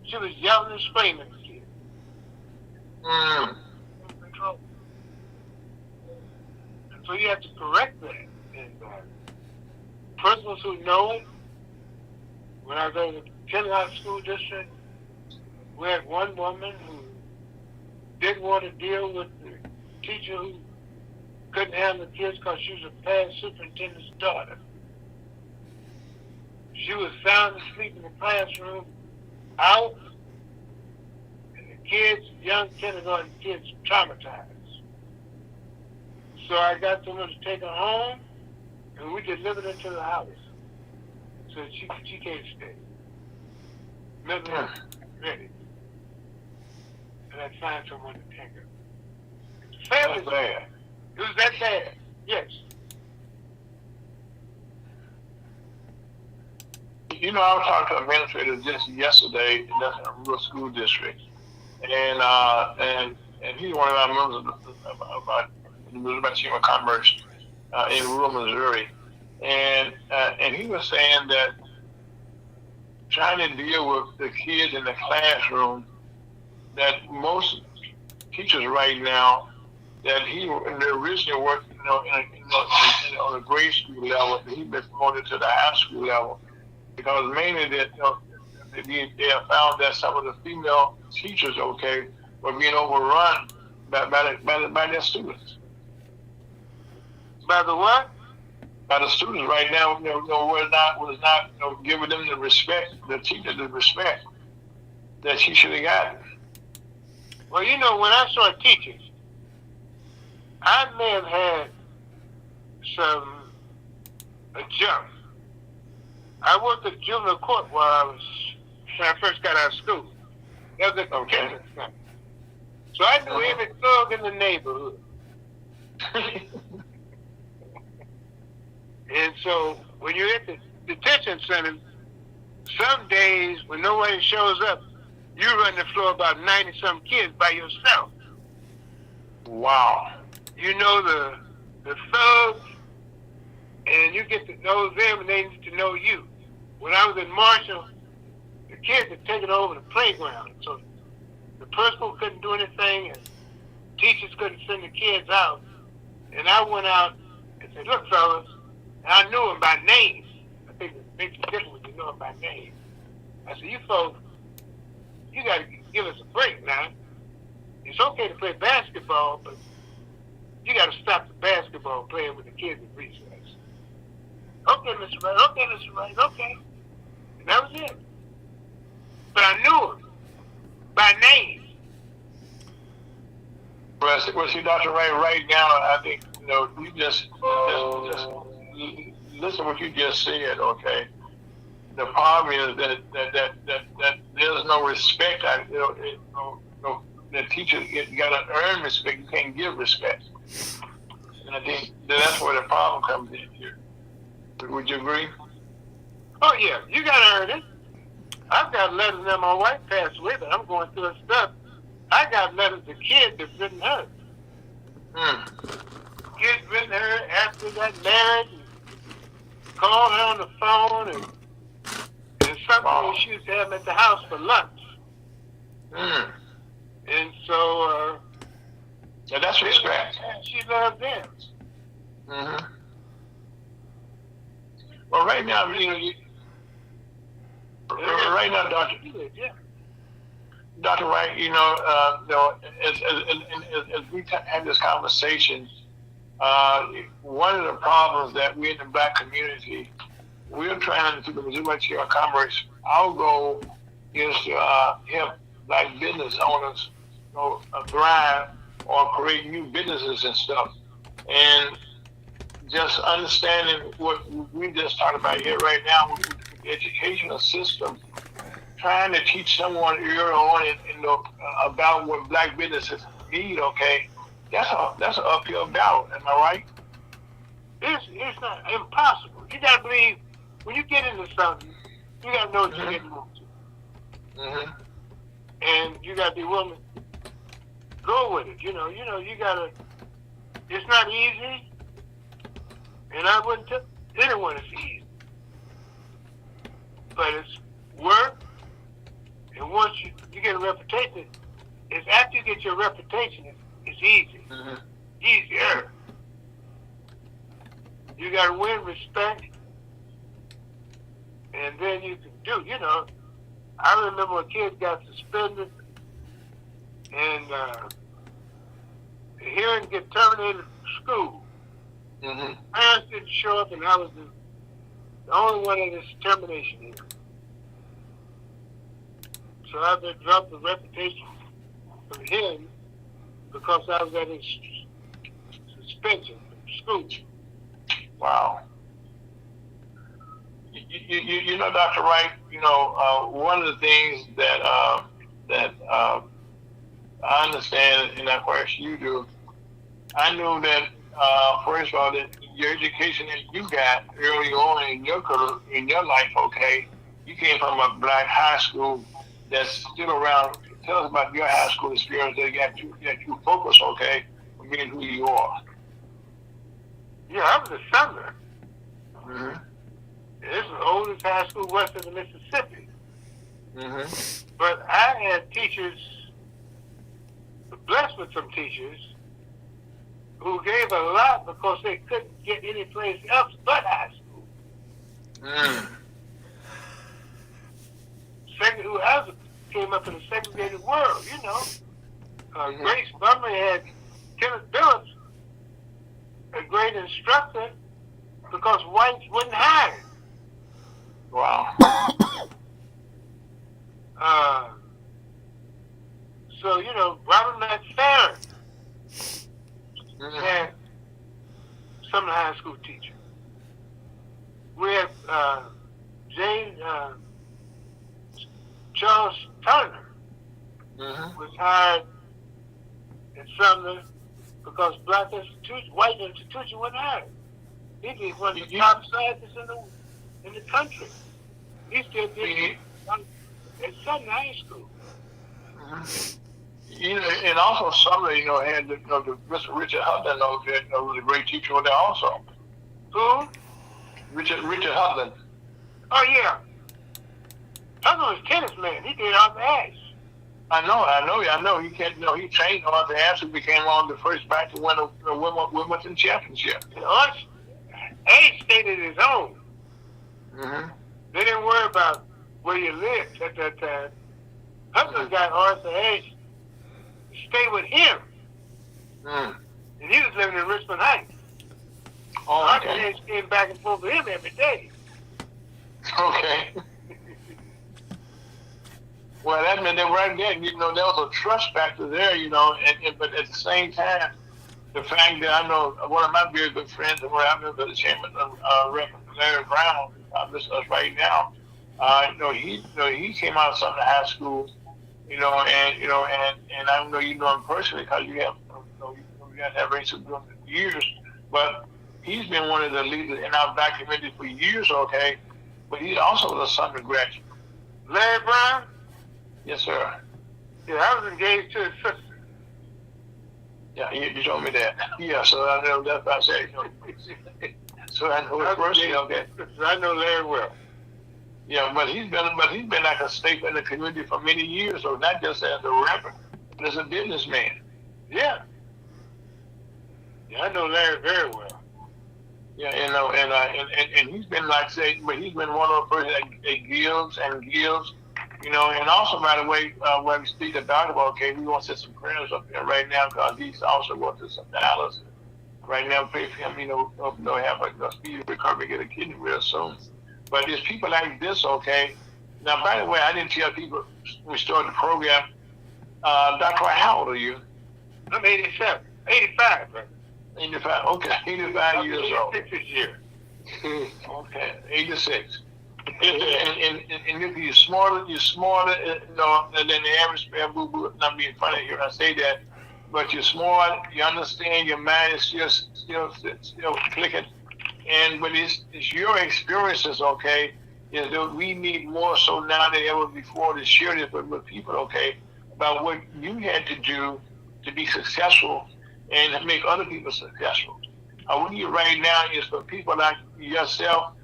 She was yelling and screaming at the kid. And so you have to correct that. And principals who know it, when I was in the Kennesaw School District, we had one woman who didn't want to deal with the teacher who couldn't handle the kids because she was a past superintendent's daughter. She was sound asleep in the classroom, out, and the kids, young kindergarten kids, traumatized. So I got someone to take her home, and we delivered her to the house. So she can't stay. Mentally ready. And I find someone to take her. Family bad. It was that bad. Yes. You know, I was talking to an administrator just yesterday in a rural school district, and he's one of our members of the Missouri Chamber of Commerce in rural Missouri, and he was saying that trying to deal with the kids in the classroom, that most teachers right now, that he originally worked, on a grade school level, he's been promoted to the high school level, because mainly that they have found that some of the female teachers, were being overrun by their students. By the what? By the students right now, was not giving them the respect, the teacher the respect that she should have gotten. Well, when I started teaching, I may have had a jump. I worked at juvenile court when I first got out of school. That was at the detention center. So I knew every thug in the neighborhood. And so when you're at the detention center, some days when nobody shows up, you run the floor about 90-some kids by yourself. Wow. You know the thugs, and you get to know them, and they need to know you. When I was in Marshall, the kids had taken over the playground, so the principal couldn't do anything, and teachers couldn't send the kids out. And I went out and said, "Look, fellas," and I knew them by name. I think it makes a difference when you know them by name. I said, "You folks, you got to give us a break now. It's okay to play basketball, but you got to stop the basketball playing with the kids at recess." "Okay, Mr. Wright. Okay, Mr. Wright. Okay." And that was it. But I knew him by name. Well, see, Dr. Wright, right now, I think, you just listen to what you just said, okay? The problem is that there's no respect. The teacher, you got to earn respect. You can't give respect. And I think that's where the problem comes in here. Would you agree? Oh, yeah. You got to earn it. I've got letters that my wife passed away, but I'm going through her stuff. I got letters to kids that's written her. Kids written her after they got married, and called her on the phone, and something she used to have them at the house for lunch. And so, that's respect. She loved them. Well, right now, right now, Dr. Wright, as we have this conversation, one of the problems that we in the black community, we're trying to, the Missouri Chamber of Commerce, our goal is to help black business owners thrive or create new businesses and stuff. And just understanding what we just talked about here right now with educational system trying to teach someone early on, about what black businesses need. Okay, that's an uphill battle. Am I right? It's not impossible. You gotta believe when you get into something, you gotta know what you're getting into, and you gotta be willing to go with it. You gotta. It's not easy, and I wouldn't tell anyone it's easy, but it's work. And once you get a reputation, it's after you get your reputation, it's easy, easier. You got to win respect, and then you can do. I remember a kid got suspended, and hearing get terminated from school. Parents didn't show up, and I was the only one in this termination here. So I been dropped the reputation from him because I was at his suspension from school. Wow. You know, Dr. Wright, one of the things that I understand, and of course you do, I knew that, first of all, that your education that you got early on in your life, okay, you came from a black high school that's still around. Tell us about your high school experience that you focus, okay, on being who you are. Yeah, I was a Sumner. This is the oldest high school west of the Mississippi. But I had teachers, blessed with some teachers, who gave a lot because they couldn't get any place else but high school. Second, who else came up in a segregated world, Grace Montgomery had Kenneth Phillips, a great instructor, because whites wouldn't hire him. Wow. So, Robert McFerrin had some of the high school teachers. We had Charles Turner was hired in Sumner because white institution wouldn't hire him. He was one of the top scientists in the country. He still did it at Sumner High School. And also Sumner, had the Mr. Richard Hudlin, was a great teacher there also. Who? Richard Hudlin. Oh yeah. Hudlin was a tennis man. He did Arthur Ashe. I know. He trained Arthur Ashe, who became one of the first black to win a Wimbledon championship. Ashe stayed at his own. They didn't worry about where you lived at that time. Hudlin got Arthur Ashe to stay with him. And he was living in Richmond Heights. Oh, okay. Arthur Ashe came back and forth with him every day. Okay. Well, that meant that right there, there was a trust factor there, but at the same time, the fact that I know one of my very good friends, and what happened to the chairman, Reverend Larry Brown, this us right now, he came out of Sumner High School, and I know you know him personally because you guys have raised him for years, but he's been one of the leaders in our black community for years, okay, but he also was a Sumner graduate. Larry Brown? Yes, sir. Yeah, I was engaged to his sister. Yeah, you told me that. Yeah, so I know that's what I said. So I know it personally, okay. I know Larry well. Yeah, but he's been like a staple in the community for many years, so not just as a rapper, but as a businessman. Yeah. Yeah, I know Larry very well. Yeah, and he's been but he's been one of the person that gives, and also, by the way, when we speak about it, okay, we want to set some prayers up there right now because he's also going through some dialysis. Right now, pray for him, have a speedy recovery, get a kidney real soon. But there's people like this, okay. Now, by the way, I didn't tell people when we started the program, Dr. Wright, how old are you? I'm 87, 85, brother. 85, okay, 85 years old. 86 this year. Okay, 86. And you're smarter, than the average bamboo. Not being funny here, I say that, but you're smart. You understand. Your mind is still clicking. But it's your experiences, okay? Is that we need more so now than ever before to share this with people, okay, about what you had to do to be successful and make other people successful. We need right now is for people like yourself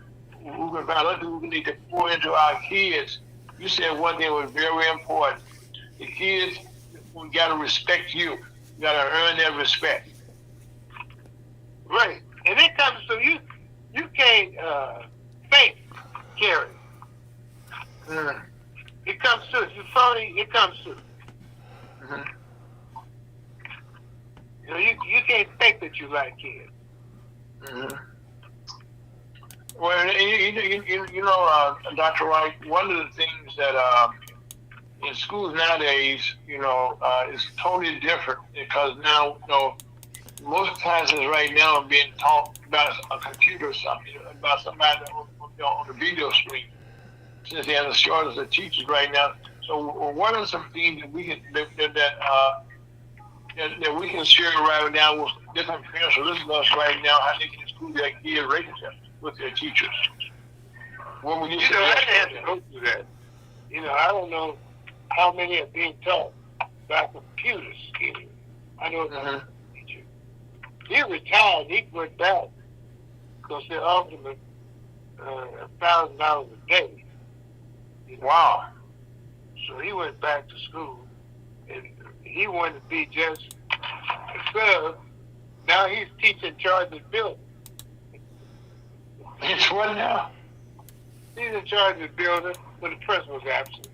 who can find other people who need to pour into our kids. You said one thing was very important. The kids, we got to respect you. You got to earn their respect. Right. And it comes to you can't fake caring. It comes to it. You're phony, it comes to it. You know, you can't fake that you like kids. Well, Dr. Wright, one of the things that in schools nowadays, is totally different because now, most classes right now are being taught about a computer or something, about somebody on the video screen. Since they have a shortage of teachers right now, so what are some things that we can that we can share right now with different parents who listen to us right now, how they can improve their kids' relationship with their teachers? What would you say? I have to go through that. I don't know how many are being taught by computers here. I know it's teacher. He retired. He went back because they offered him $1,000 a day. Wow. So he went back to school, and he wanted to be just a sub. Now he's teaching charge of the building. It's what now? He's in charge of the building when the principal's absent.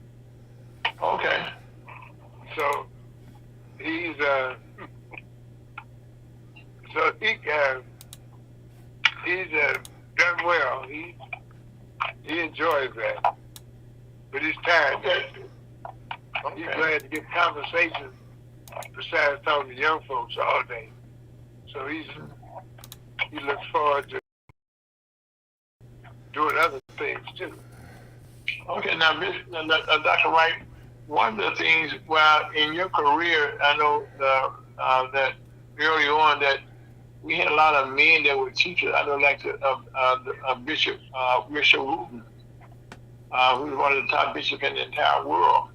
Okay. So he's done well. He enjoys that, but he's tired. Okay. He's glad to get conversation besides talking to young folks all day. So he looks forward to doing other things too. Okay, now, Dr. Wright, one of the things, in your career, I know that early on that we had a lot of men that were teachers. I know, like Bishop Richard Wooten, who was one of the top bishops in the entire world.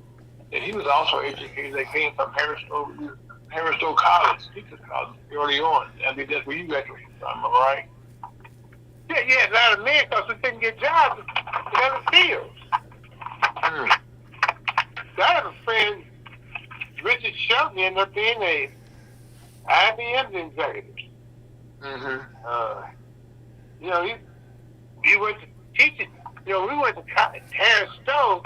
And he was also educated. They came from Harrisville College, Teachers College, early on. I mean, that's where you graduated from, am I right? Yeah, a lot of men because we couldn't get jobs in other fields. So I have a friend, Richard Shelton, ended up being a IBM executive. He went to teaching. We went to Harris Stowe.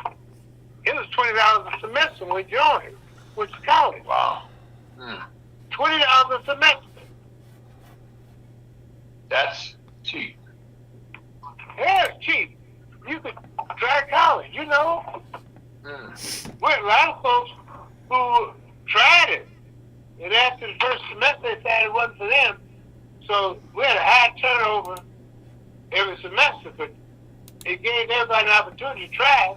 It was $20 a semester when we joined, which is college. Wow. $20 a semester. That's cheap. Yeah, it's cheap. You could try college, Well, a lot of folks who tried it, and after the first semester they decided it wasn't for them. So we had a high turnover every semester, but it gave everybody an opportunity to try.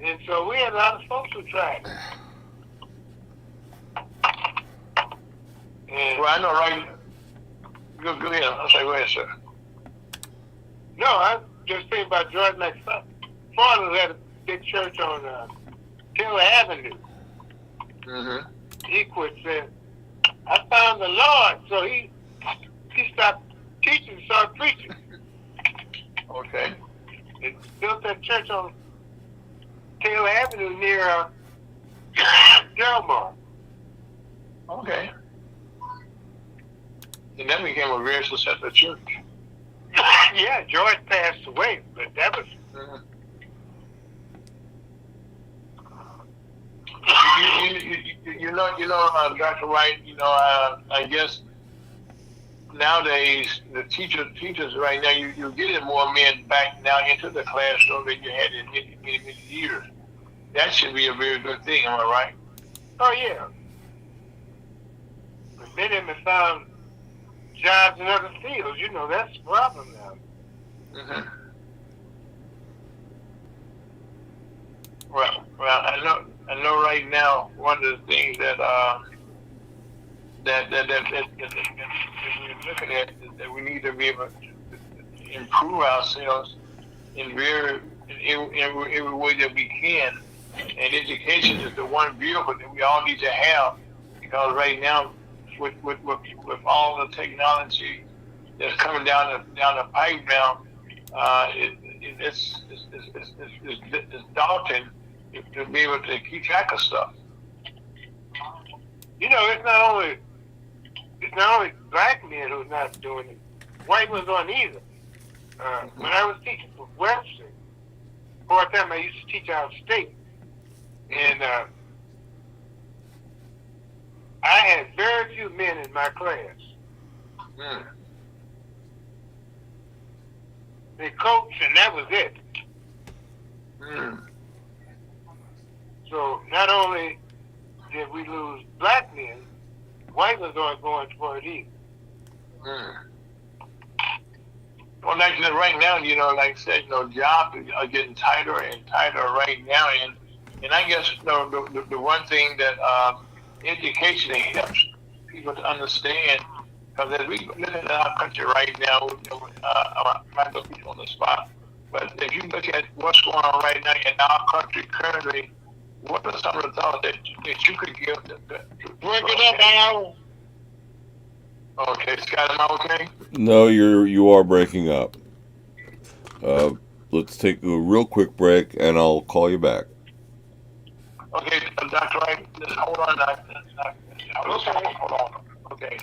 And so we had a lot of folks who tried. Well, I know, right? Go ahead. I'm sorry, go ahead, sir. No, I just think about Jordan McFarland had a big church on Taylor Avenue. He quit saying, I found the Lord, so he stopped teaching and started preaching. Okay. They built that church on Taylor Avenue near Delmar. Okay. And that became a very successful church. Yeah, George passed away, but that was... Dr. Wright, I guess nowadays the teachers right now, you're getting more men back now into the classroom than you had in many years. That should be a very good thing, am I right? Oh, yeah. But many of them have found jobs in other fields. That's the problem now. Well, I know right now one of the things that we're looking at is that we need to be able to improve ourselves in every way that we can. And education is the one vehicle that we all need to have, because right now, with all the technology that's coming down the pipe now, it's daunting to be able to keep track of stuff. You know, it's not only black men who's not doing it. White ones aren't either. When I was teaching for Webster, for a time I used to teach out of state, and I had very few men in my class. They coached, and that was it. So not only did we lose black men, white ones aren't going for it either. Well, like right now, you know, like I said, you know, jobs are getting tighter and tighter right now, and I guess, you know, the one thing that education helps people to understand, because as we live in our country right now, you know, I might not be on the spot, but if you look at what's going on right now in our country currently, what are some of the thoughts that you could give to Break it up, Al. Okay, Scott, am I okay? No, you are breaking up. Let's take a real quick break, and I'll call you back. Okay, Dr. Wright, hold on. Hold on. Okay.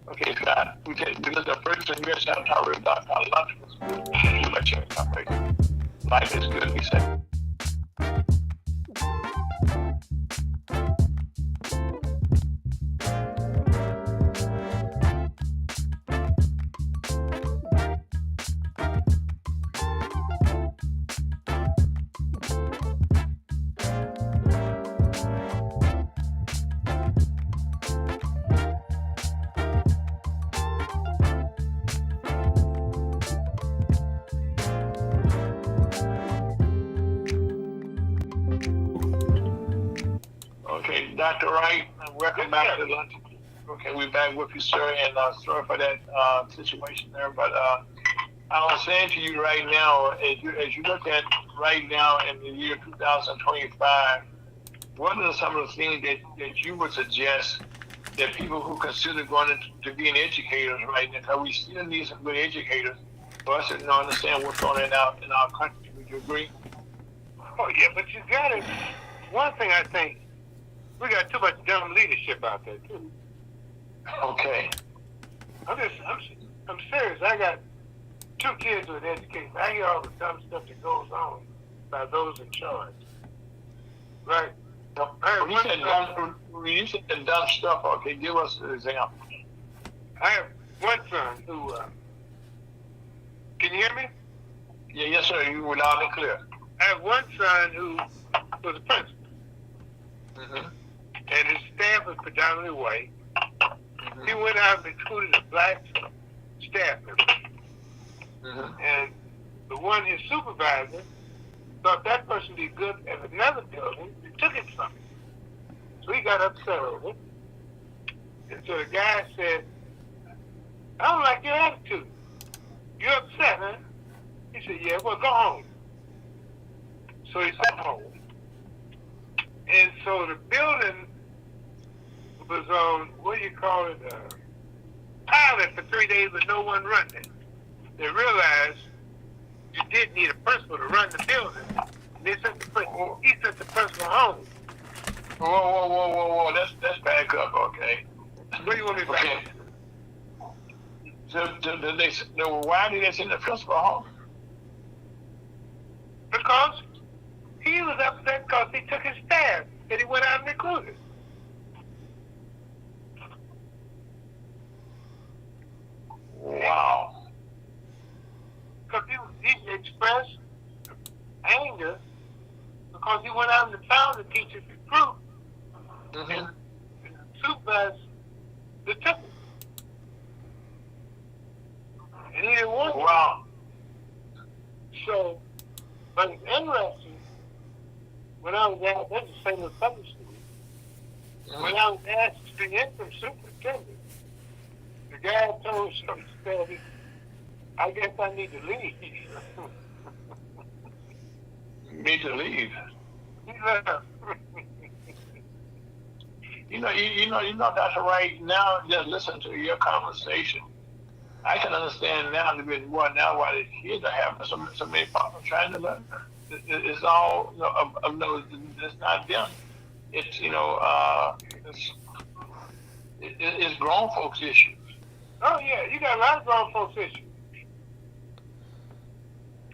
Okay, Scott. We did the first thing you guys have to talk about lunch was good. Too much life is good, we said. Okay, Dr. Wright, welcome back to lunch. Okay, we're back with you, sir, and sorry for that situation there, but I was saying to you right now, as you look at right now in the year 2025, what are some of the things that you would suggest that people who consider going to being educators right now, because we still need some good educators for us to understand what's going on in our country? Would you agree? Oh yeah, but you got it. One thing I think, we got too much dumb leadership out there too. Okay. I'm serious. I got 2 kids with education. I hear all the dumb stuff that goes on by those in charge. Right? When you said dumb stuff, okay, give us an example. I have one son who, can you hear me? Yeah, yes, sir. You were loud and clear. I have one son who was a principal. And his staff was predominantly white. He went out and recruited a black staff member. And the one, his supervisor, thought that person would be good at another building and took it from him. So he got upset over it. And so the guy said, I don't like your attitude. You're upset, huh? He said, yeah, well, go home. So he sent home. And so the building was on, what do you call it, pilot for 3 days with no one running it. They realized you did need a principal to run the building. And he sent the principal home. Whoa. Let's back up, okay? Where do you want me to back up? So why did they send the principal home? Because he was upset because he took his staff and he went out and recruited. Wow. Because he expressed anger because he went out and found the teachers recruit and supervised the took it. And he didn't want to. Wow. So, but it's interesting when I was at, that's the same as public school. When I was asked the interim superintendent, the guy told some study, I guess I need to leave. Need to leave. He left. You know, Dr. Wright, now just listen to your conversation. I can understand now the reason why the kids are having so many problems trying to learn. It's all, no, it's not them. It's, it's grown folks' issues. Oh, yeah, you got a lot of grown folks issues.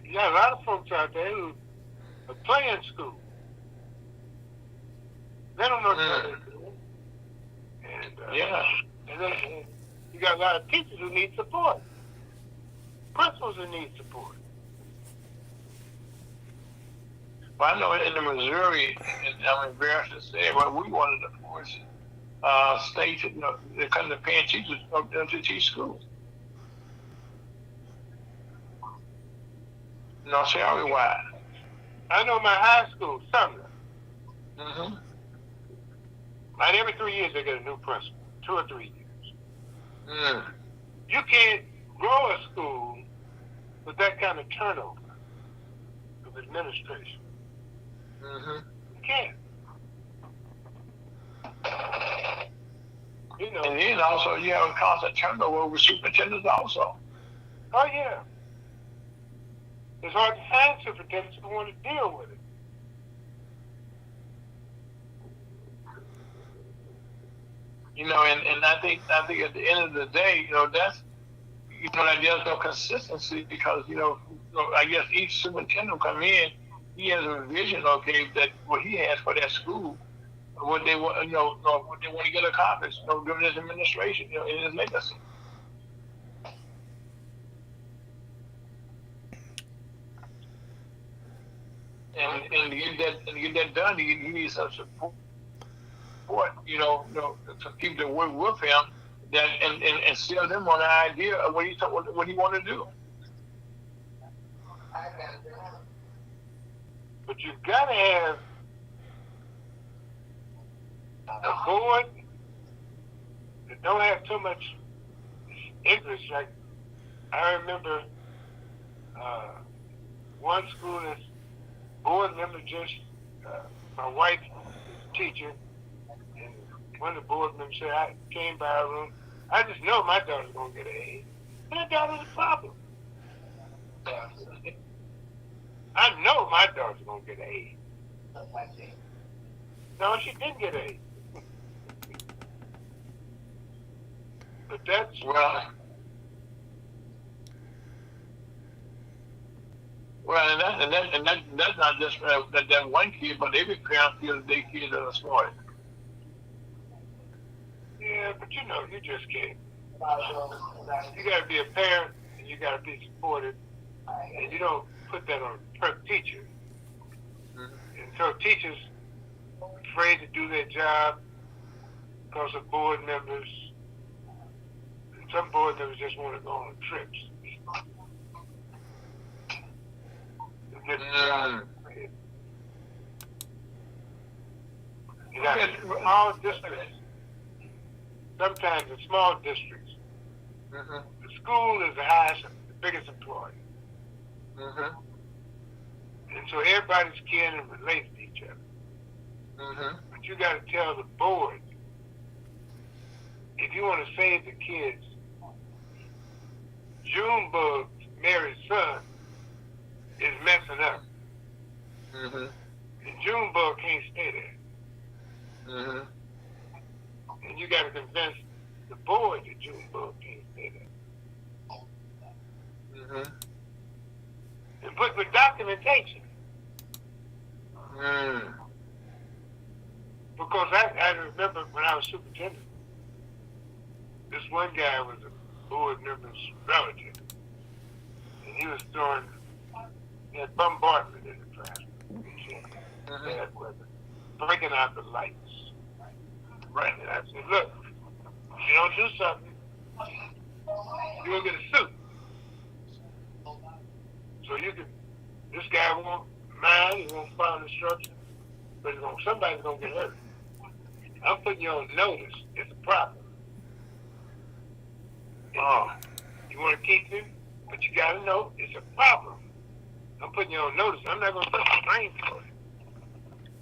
You got a lot of folks out there who are playing school. They don't know what they're doing. And, and then you got a lot of teachers who need support. Principals who need support. Well, I know in Missouri, and I'm embarrassed to say, well, we wanted to force states, they're kind of paying teachers to teach schools. No, salary-wise. I know my high school, Sumner. Mm-hmm. Like every 3 years they get a new principal, 2 or 3 years. Mm. You can't grow a school with that kind of turnover of administration. Mm-hmm. You can't. And then also you have a constant turnover with superintendents also. Oh yeah. It's hard to find superintendents who want to deal with it. And I think at the end of the day, that's that there's no consistency because I guess each superintendent will come in, he has a vision, that what he has for that school, what they want, what they want to get accomplished, during his administration, in his legacy. And to get that done, he needs some support. Some people that work with him, that and sell them on the idea of what he want to do. But you've got to have a board that don't have too much English. Like I remember one school that's board member my wife is a teacher, and one of the board members said, I came by her room, I just know my daughter's going to get an A. My daughter's a problem. I know my daughter's going to get an A. No, she didn't get an A. But that's... Well, and that's not just for that one kid, but every parent feels their kids are smart. Yeah, but you just can't. You got to be a parent, and you got to be supported, and you don't put that on per teacher. Mm-hmm. And so teachers are afraid to do their job because of board members. And some board members just want to go on trips. You got small districts. Sometimes in small districts, the school is the biggest employer. Mm-hmm. And so everybody's kin and relates to each other. Mm-hmm. But you got to tell the board, if you want to save the kids, Junebug, Mary's son, is messing up. Mm-hmm. And Junebug can't stay there. Mm-hmm. And you got to convince the board that Junebug can't stay there. Mm-hmm. And put with documentation. Mm. Because I remember when I was superintendent, this one guy was a board member's relative. And he was throwing bombardment in the classroom. Bad weather. Breaking out the lights. Right. And I said, look, if you don't do something, you're going to get a suit. So this guy won't mind, he won't follow instructions. but somebody's gonna get hurt. I'm putting you on notice. It's a problem. You want to keep him, but you gotta know it's a problem. I'm putting you on notice. I'm not gonna put the blame for it.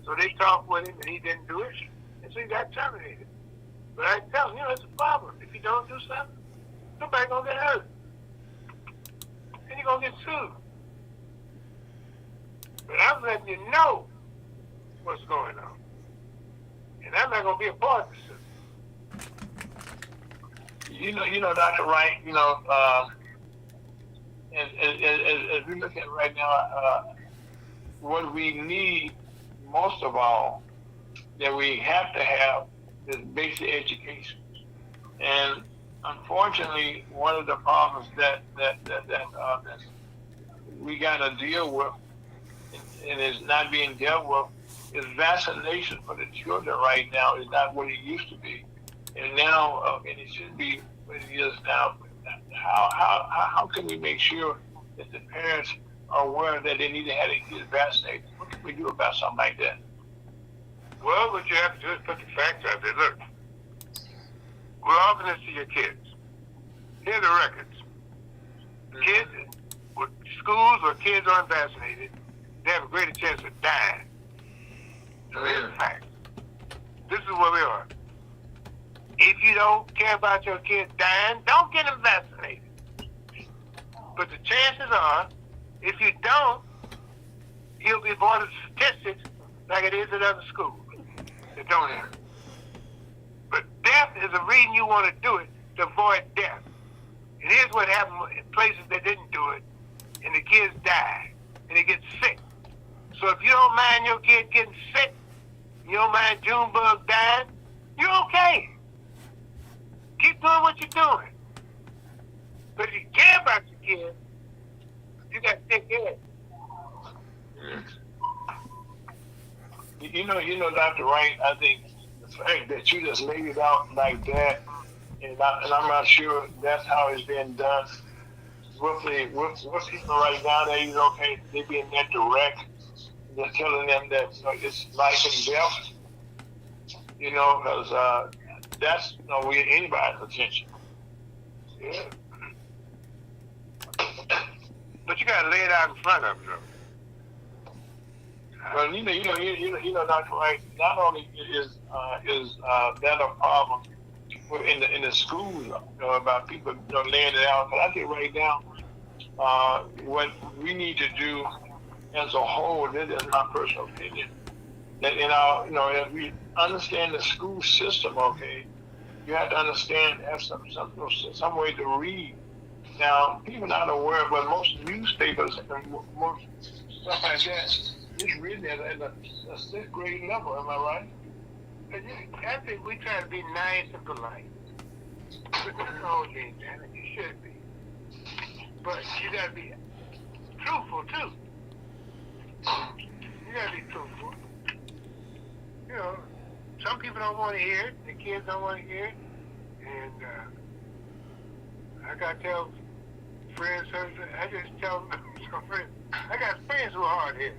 So they talked with him, and he didn't do it, and so he got terminated. But I tell him, it's a problem. If you don't do something, somebody's gonna get hurt, and you're gonna get sued. But I'm letting you know what's going on, and I'm not gonna be a part of the suit. Dr. Wright, as we look at right now, what we need most of all, that we have to have, is basic education. And unfortunately, one of the problems that we got to deal with, and is not being dealt with, is vaccination for the children right now is not what it used to be, and now and it should be what it is now. How can we make sure that the parents are aware that they need to have their kids vaccinated? What can we do about something like that? Well, what you have to do is put the facts out there. Look, we're offering this to your kids. Here are the records. Kids with schools where kids aren't vaccinated, they have a greater chance of dying. So here's the facts. This is where we are. If you don't care about your kids dying, don't get them vaccinated. But the chances are, if you don't, you'll be part of the statistics like it is at other schools that don't have it. But death is a reason you want to do it, to avoid death. And here's what happened in places that didn't do it, and the kids die, and they get sick. So if you don't mind your kid getting sick, you don't mind Junebug dying, you're okay. Keep doing what you're doing. But if you care about your kids, you got to take care of it. Dr. Wright, I think the fact that you just laid it out like that, and I'm not sure that's how it's being done. With people right now, they being that direct, just telling them that it's life and death. Because that's not really anybody's attention. Yeah. But you gotta lay it out in front of them, though. Well, Dr. Wright, not only is that a problem in the schools, about people laying it out, but I think right now, what we need to do as a whole, this is my personal opinion, that as we understand the school system, okay, you have to understand, have some way to read. Now, people not aware, but most newspapers and most stuff like that is written at a 6th grade level. Am I right? I think we try to be nice and polite. But that's all you should be. But you gotta be truthful too. You gotta be truthful. Some people don't want to hear it. The kids don't want to hear it. And I gotta tell friends, I just tell some friends, I got friends who are hard-headed.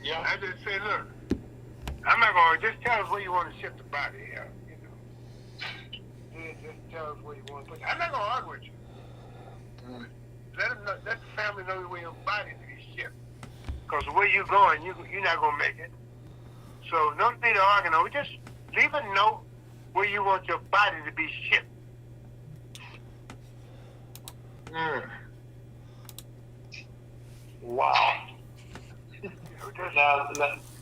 Yeah. I just say, look, I'm not going to just tell us where you want to ship the body out, Just tell us where you want to put it. I'm not going to argue with you. Let the family know where your body to be shipped. Because where you're going, you're not going to make it. So no need to argue. No, just leave a note where you want your body to be shipped. Wow.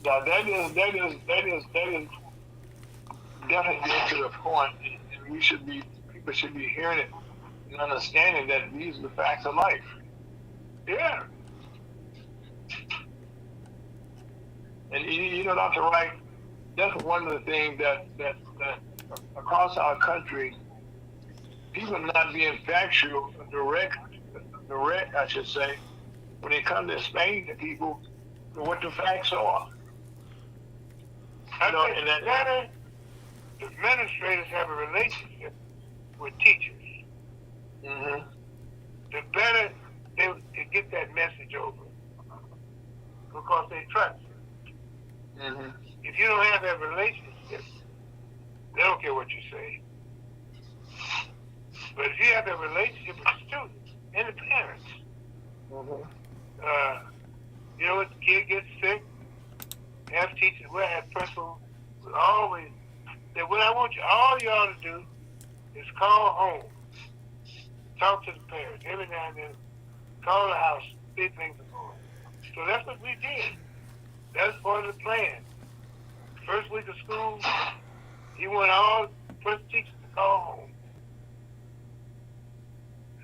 Now that is definitely getting to the point, and people should be hearing it and understanding that these are the facts of life. Yeah. And Dr. Wright, that's one of the things that across our country, people are not being factual, direct, I should say, when they come to explain to people what the facts are. I think the administrators have a relationship with teachers. Mm-hmm. The better they get that message over, because they trust you. Mm-hmm. If you don't have that relationship, they don't care what you say. But if you have that relationship with the students and the parents, you know, if the kid gets sick, have teachers, we'll have principals, we'll always say, what I want all y'all to do is call home, talk to the parents every now and then, call the house, see things are going. So that's what we did. That's part of the plan. First week of school, he wanted all first teachers to call home.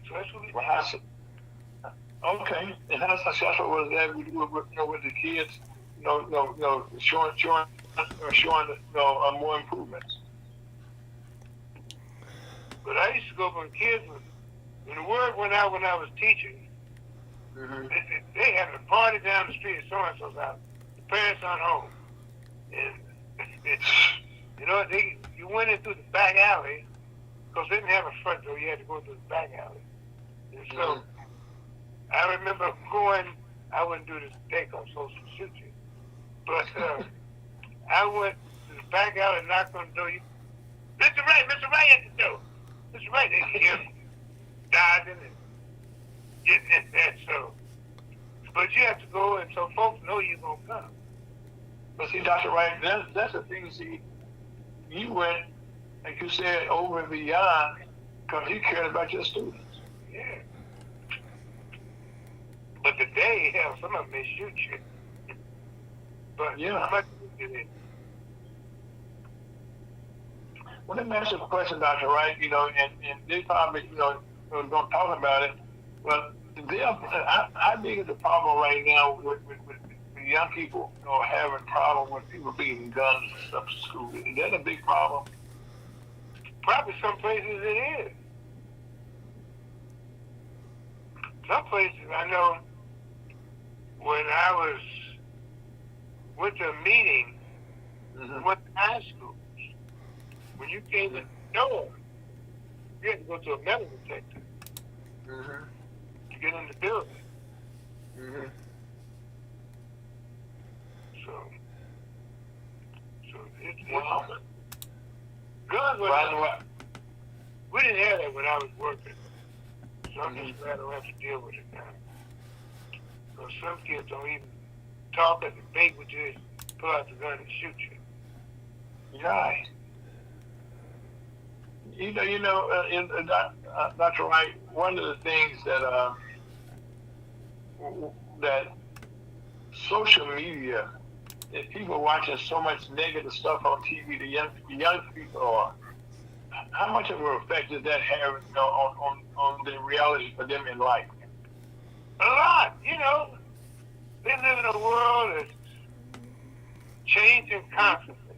So that's what we did. Okay, and how successful was that with the kids? Showing more improvements. But I used to go from kids when the word went out when I was teaching. Mm-hmm. They had a party down the street at so and so's house. The parents aren't home, and you know you went in through the back alley because they didn't have a front door. You had to go through the back alley, and so. I remember going, I wouldn't do this today because I'm supposed to shoot you. But I went to the back out and knocked on the door. Mr. Wright at the door. Mr. Wright, they hear him dodging and getting in there. So, but you have to go and so folks know you're going to come. But see, Dr. Wright, that's the thing. See, you went, like you said, over and beyond because you cared about your students. Yeah. But today, hell, some of them may shoot you. But yeah. How much did it? Well, let me ask you a question, Dr. Wright. And they probably, don't talk about it. But how big is the problem right now with young people, having problems with people bringing guns and stuff to school? Is that a big problem? Probably some places it is. Some places I know. When I went to a meeting, went to high schools, when you came to the door, you had to go to a metal detector to get in the building. So it's guns. We didn't have that when I was working, so I'm just glad I don't have to deal with it now. Some kids don't even talk at the bait with you, pull out the gun and shoot you. Right. Dr. Wright, one of the things that social media, if people are watching so much negative stuff on TV, the young people are, how much of an effect does that have on the reality for them in life? A lot, they live in a world that's changing constantly.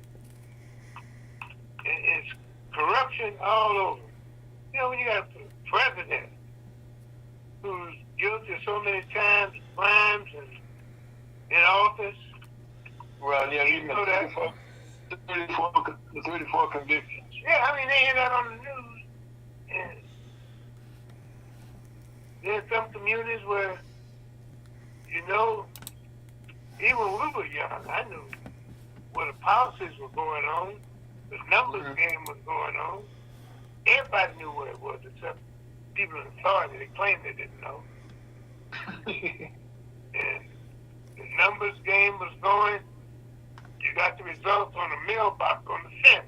It's corruption all over. When you got a president who's guilty so many times of crimes and in office. Well, yeah, even the 34 convictions. Yeah, they hear that on the news. And there's some communities where, even when we were young, I knew where the policies were going on, the numbers game was going on. Everybody knew where it was, except people in authority. They claimed they didn't know. And the numbers game was going. You got the results on the mailbox, on the fence,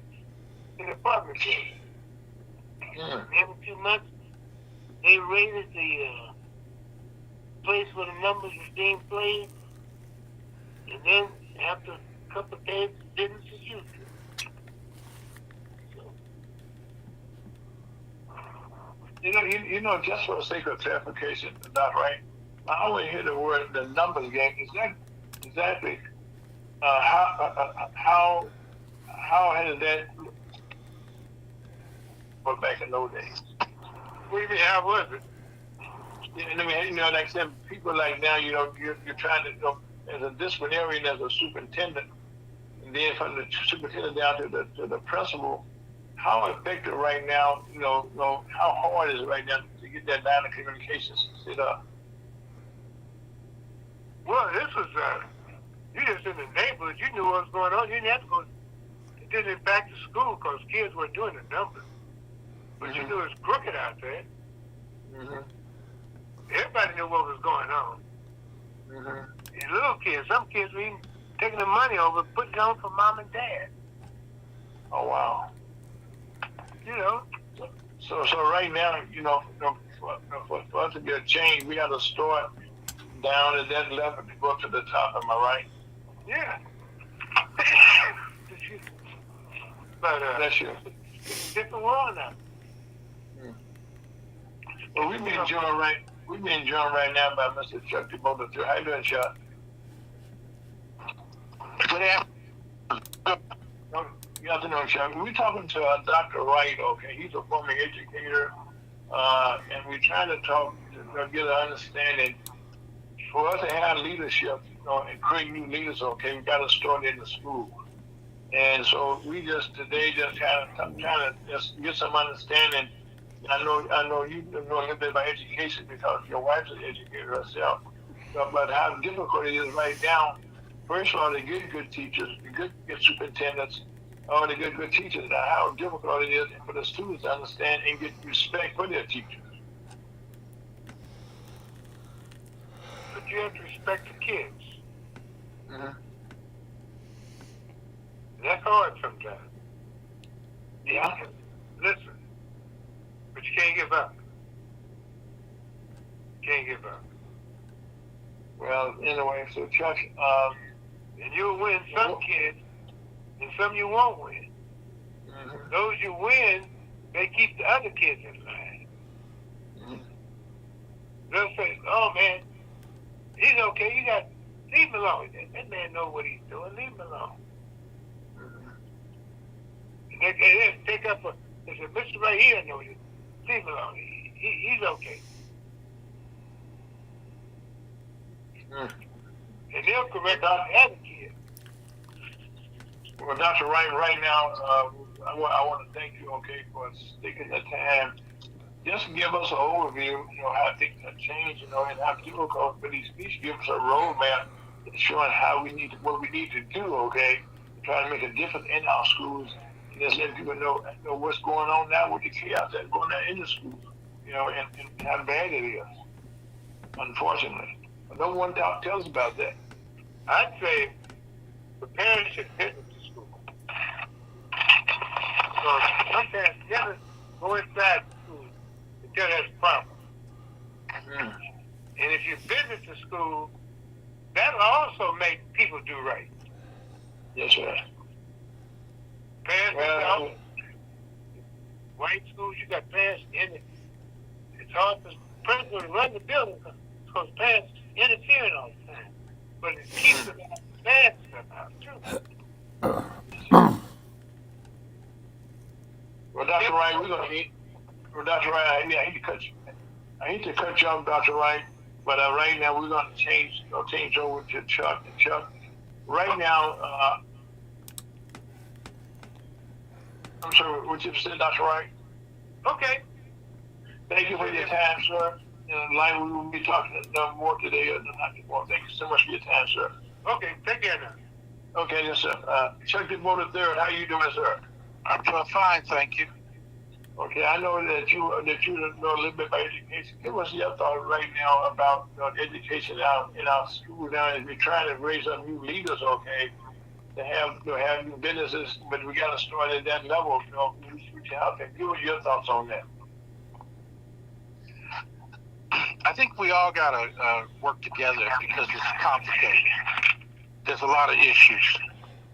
in the apartment building. Every 2 months, they raided the place where the numbers was being played, and then after a couple of days, business as usual. Just for the sake of clarification, Dr. Wright, I only hear the word the numbers game. Is that exactly how has that looked back in those days? What do you mean? How was it? Like I said, people like now, you're trying to go as a disciplinarian, as a superintendent, and then from the superintendent down to the principal. How effective right now? How hard is it right now to get that line of communications set up? Well, this was You just in the neighborhood. You knew what was going on. You didn't have to go back to school because kids weren't doing the numbers. But you knew it was crooked out there. Everybody knew what was going on. And little kids, some kids were even taking the money over, putting it on for mom and dad. Oh, wow. You know. So right now, you know, for us to get a change, we got to start down at that level to go up to the top. Am I right? Yeah. But Bless you. it's a different world now. Well, we being joined right now by Mr. Chuck DeBoto. How you doing, Chuck? Good Good afternoon, Chuck. We're talking to Dr. Wright. Okay, he's a former educator, and we're trying to talk to get an understanding. For us to have leadership, you know, and create new leaders, okay, we got to start in the school. And so we today trying to just get some understanding. I know you know a little bit about education because your wife's an educator herself. But how difficult it is right now, first of all, to get good teachers, to get superintendents, or to get good teachers, how difficult it is for the students to understand and get respect for their teachers. But you have to respect the kids. That's hard sometimes. Yeah. Listen. But you can't give up. Can't give up. Well, anyway, so Chuck, and you'll win some kids, and some you won't win. Those you win, they keep the other kids in line. They'll say, "Oh man, he's okay. You got leave him alone. That man know what he's doing. Leave him alone." And they take up they say, "Mr. Ray, he doesn't know what he's doing. Leave him alone. He's okay." And they'll correct the other kids. Well, Dr. Wright, right now, I want to thank you, okay, for taking the time. Just give us an overview, you know, how things have changed, you know, and how difficult, but each give us a roadmap showing what we need to do, okay, try to make a difference in our schools, and just let people know what's going on now with the chaos that's going on in the schools, you know, and how bad it is, unfortunately. But no one tells about that. I'd say the parents should visit the school. Because some parents never go inside the school until there's problems. And if you visit the school, that'll also make people do right. Yes, sir. Parents, white schools, you got parents in it. It's hard for principals to run the building because parents interfering all the time. But it keeps the bad stuff out, too. Well, Dr. Wright, Dr. Wright, I hate to cut you off, Dr. Wright, but right now we're going to change over to Chuck. And Chuck, right now, I'm sorry, what you said, Dr. Wright? Okay. Thank you for your time, sir. And we will be talking more today or not more. Thank you so much for your time, sir. Okay, take care now. Okay, yes, sir. Chuck DeBoto III, how you doing, sir? I'm doing fine, thank you. Okay, I know that you know a little bit about education. Give us your thought right now about education out in our schools now as we're trying to raise up new leaders, okay, to have new businesses, but we got to start at that level, you know, out there. Give us your thoughts on that. I think we all got to work together because it's complicated. There's a lot of issues,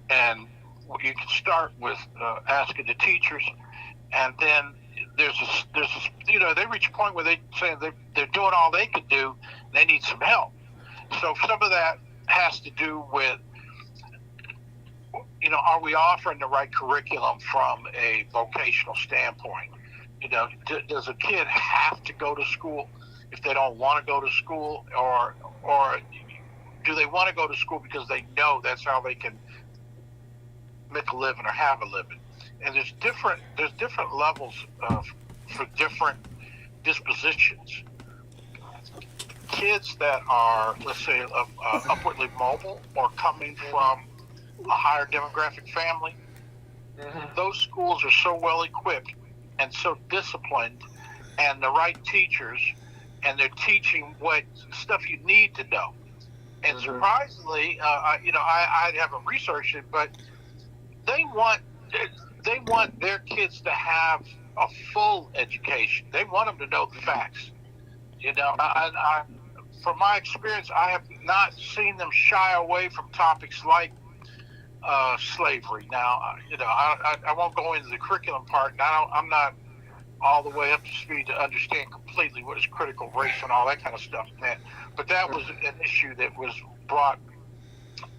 and you can start with asking the teachers, and then there's you know, they reach a point where they say they're doing all they can do. They need some help. So some of that has to do with, you know, are we offering the right curriculum from a vocational standpoint? You know, does a kid have to go to school if they don't want to go to school, or do they want to go to school because they know that's how they can make a living or have a living? And there's different levels for different dispositions. kids that are, let's say, upwardly mobile or coming from a higher demographic family, those schools are so well equipped and so disciplined, and the right teachers, and they're teaching what stuff you need to know. And surprisingly, I haven't researched it, but they want their kids to have a full education. They want them to know the facts. I from my experience, I have not seen them shy away from topics like slavery. Now, I won't go into the curriculum part. And I'm not all the way up to speed to understand completely what is critical race and all that kind of stuff. But that was an issue that was brought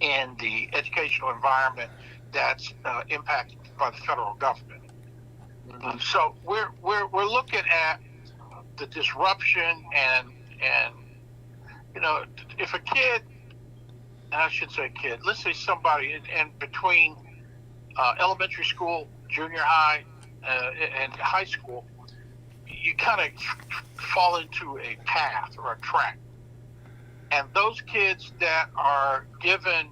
in the educational environment that's impacted by the federal government. So we're looking at the disruption and if a kid, and I should say kid, let's say somebody in between elementary school, junior high, and high school, you kind of fall into a path or a track. And those kids that are given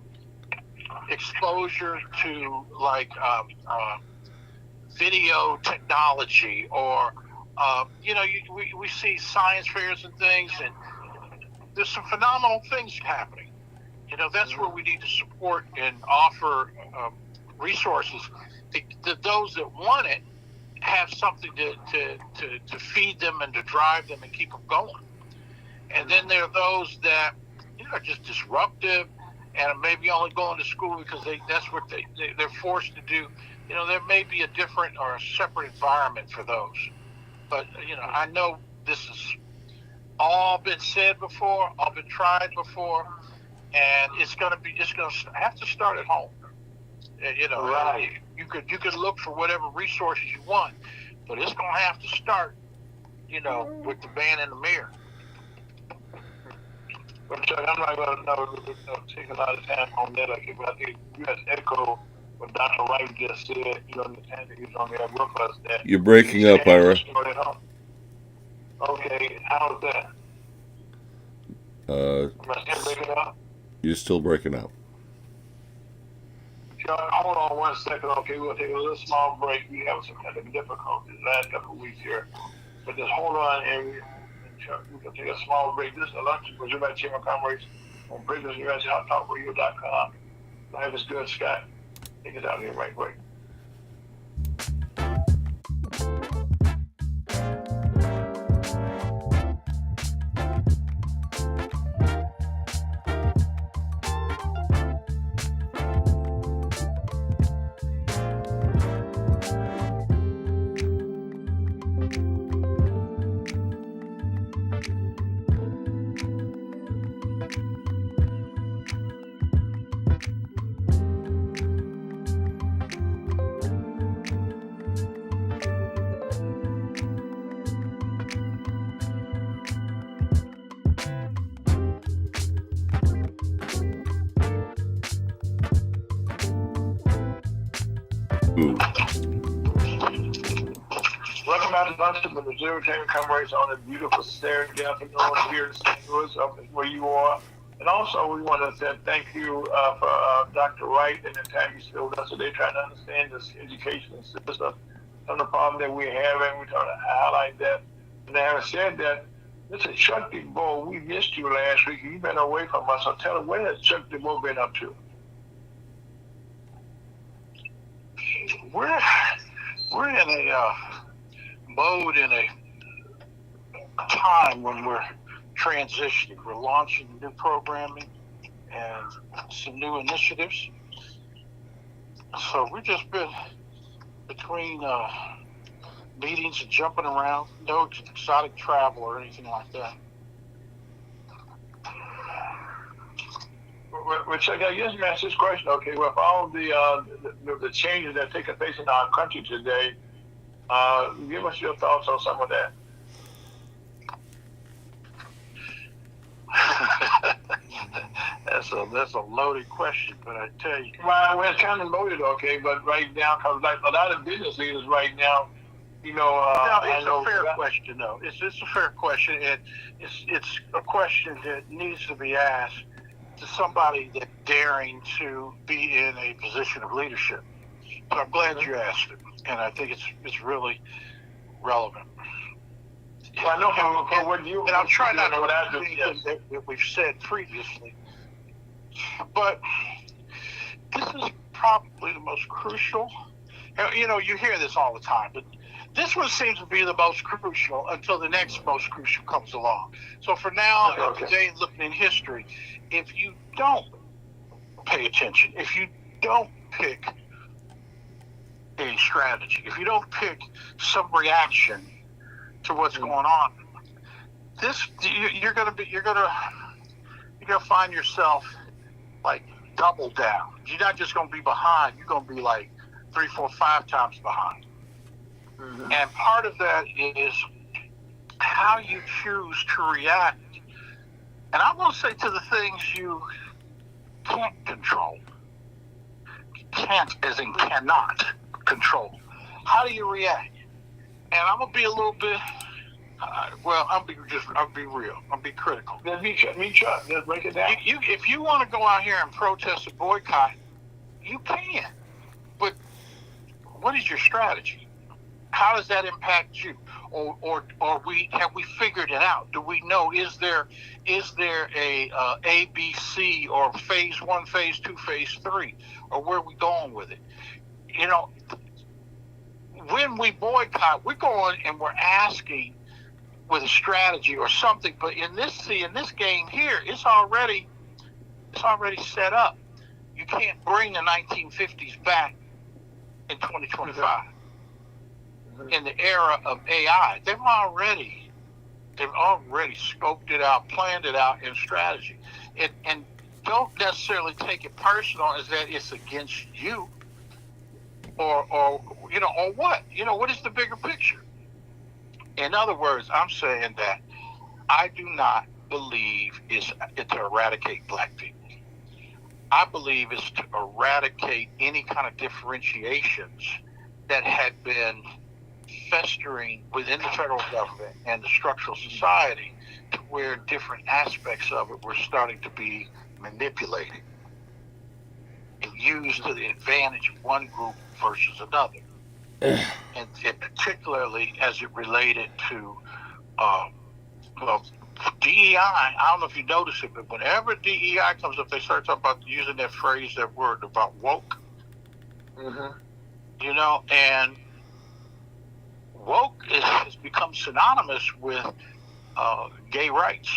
exposure to video technology or we see science fairs and things, and there's some phenomenal things happening. That's where we need to support and offer resources to those that want it, have something to feed them and to drive them and keep them going. And then there are those that are just disruptive and maybe only going to school because that's what they're forced to do. There may be a different or a separate environment for those. But, I know this has all been said before, all been tried before, and it's going to have to start at home. Right. You could look for whatever resources you want, but it's going to have to start, with the man in the mirror. But Chuck, I'm not going to take a lot of time on that. But I think you have to echo what Dr. Wright just said. The time that he's on there with us. That you're breaking up, Ira. Okay, how's that? Am I still breaking up? You're still breaking up. Chuck, hold on 1 second. Okay, we'll take a little small break. We have some kind of difficulties the last couple of weeks here. But just hold on, and Chuck, we can take a small break. This is a lunch presented by Chairman Comrades on BridgesUSHotTalkRadio.com. Life is good, Scott. Take it out here right quick. Welcome out to lunch with the Missouri Chamber Comrades on a beautiful Saturday afternoon here in St. Louis, up where you are. And also, we want to say thank you for Dr. Wright and the time he spent with us today, trying to understand this education system, some of the problems that we're having. We're trying to highlight that. And having said that, listen, Chuck DeBoe, we missed you last week. You've been away from us. So tell us, what has Chuck DeBoe been up to? We're in a mode, in a time when we're transitioning. We're launching new programming and some new initiatives. So we've just been between meetings and jumping around. No exotic travel or anything like that. Which I guess you ask this question. Okay, with all the changes that are taking place in our country today, give us your thoughts on some of that. That's a loaded question, but I tell you. Well, it's kind of loaded, okay, but right now, because like a lot of business leaders right now, You No, know, it's a fair question, though. It's a fair question, and it's a question that needs to be asked to somebody that's daring to be in a position of leadership. So I'm glad you asked it, and I think it's really relevant. Well, I know from what you and I'm trying not to what I do. repeat Yes. things that we've said previously, but this is probably the most crucial. You know, you hear this all the time, but this one seems to be the most crucial until the next most crucial comes along. So for now, Okay. today, looking in history, if you don't pay attention, if you don't pick a strategy, if you don't pick some reaction to what's going on, you're gonna find yourself like double down. You're not just gonna be behind. You're gonna be like 3, 4, 5 times behind. Mm-hmm. And part of that is how you choose to react. And I'm going to say to the things you can't control. Can't as in cannot control. How do you react? And I'm going to be a little bit, I'll be real. I'll be critical. Then me Chuck. Just break it down. If you want to go out here and protest a boycott, you can. But what is your strategy? How does that impact you? Or have we figured it out? Do we know, is there a ABC or phase 1, phase 2, phase 3, or where are we going with it? You know, when we boycott, we're going and we're asking with a strategy or something. But in this game here, it's already set up. You can't bring the 1950s back in 2025. In the era of AI, they've already scoped it out, planned it out in strategy, and don't necessarily take it personal as that it's against you, or what? What is the bigger picture? In other words, I'm saying that I do not believe it's to eradicate black people. I believe it's to eradicate any kind of differentiations that had been festering within the federal government and the structural society, to where different aspects of it were starting to be manipulated and used to the advantage of one group versus another. and particularly as it related to DEI. I don't know if you notice it, but whenever DEI comes up, they start talking about using that word about woke. Mm-hmm. And woke has become synonymous with gay rights.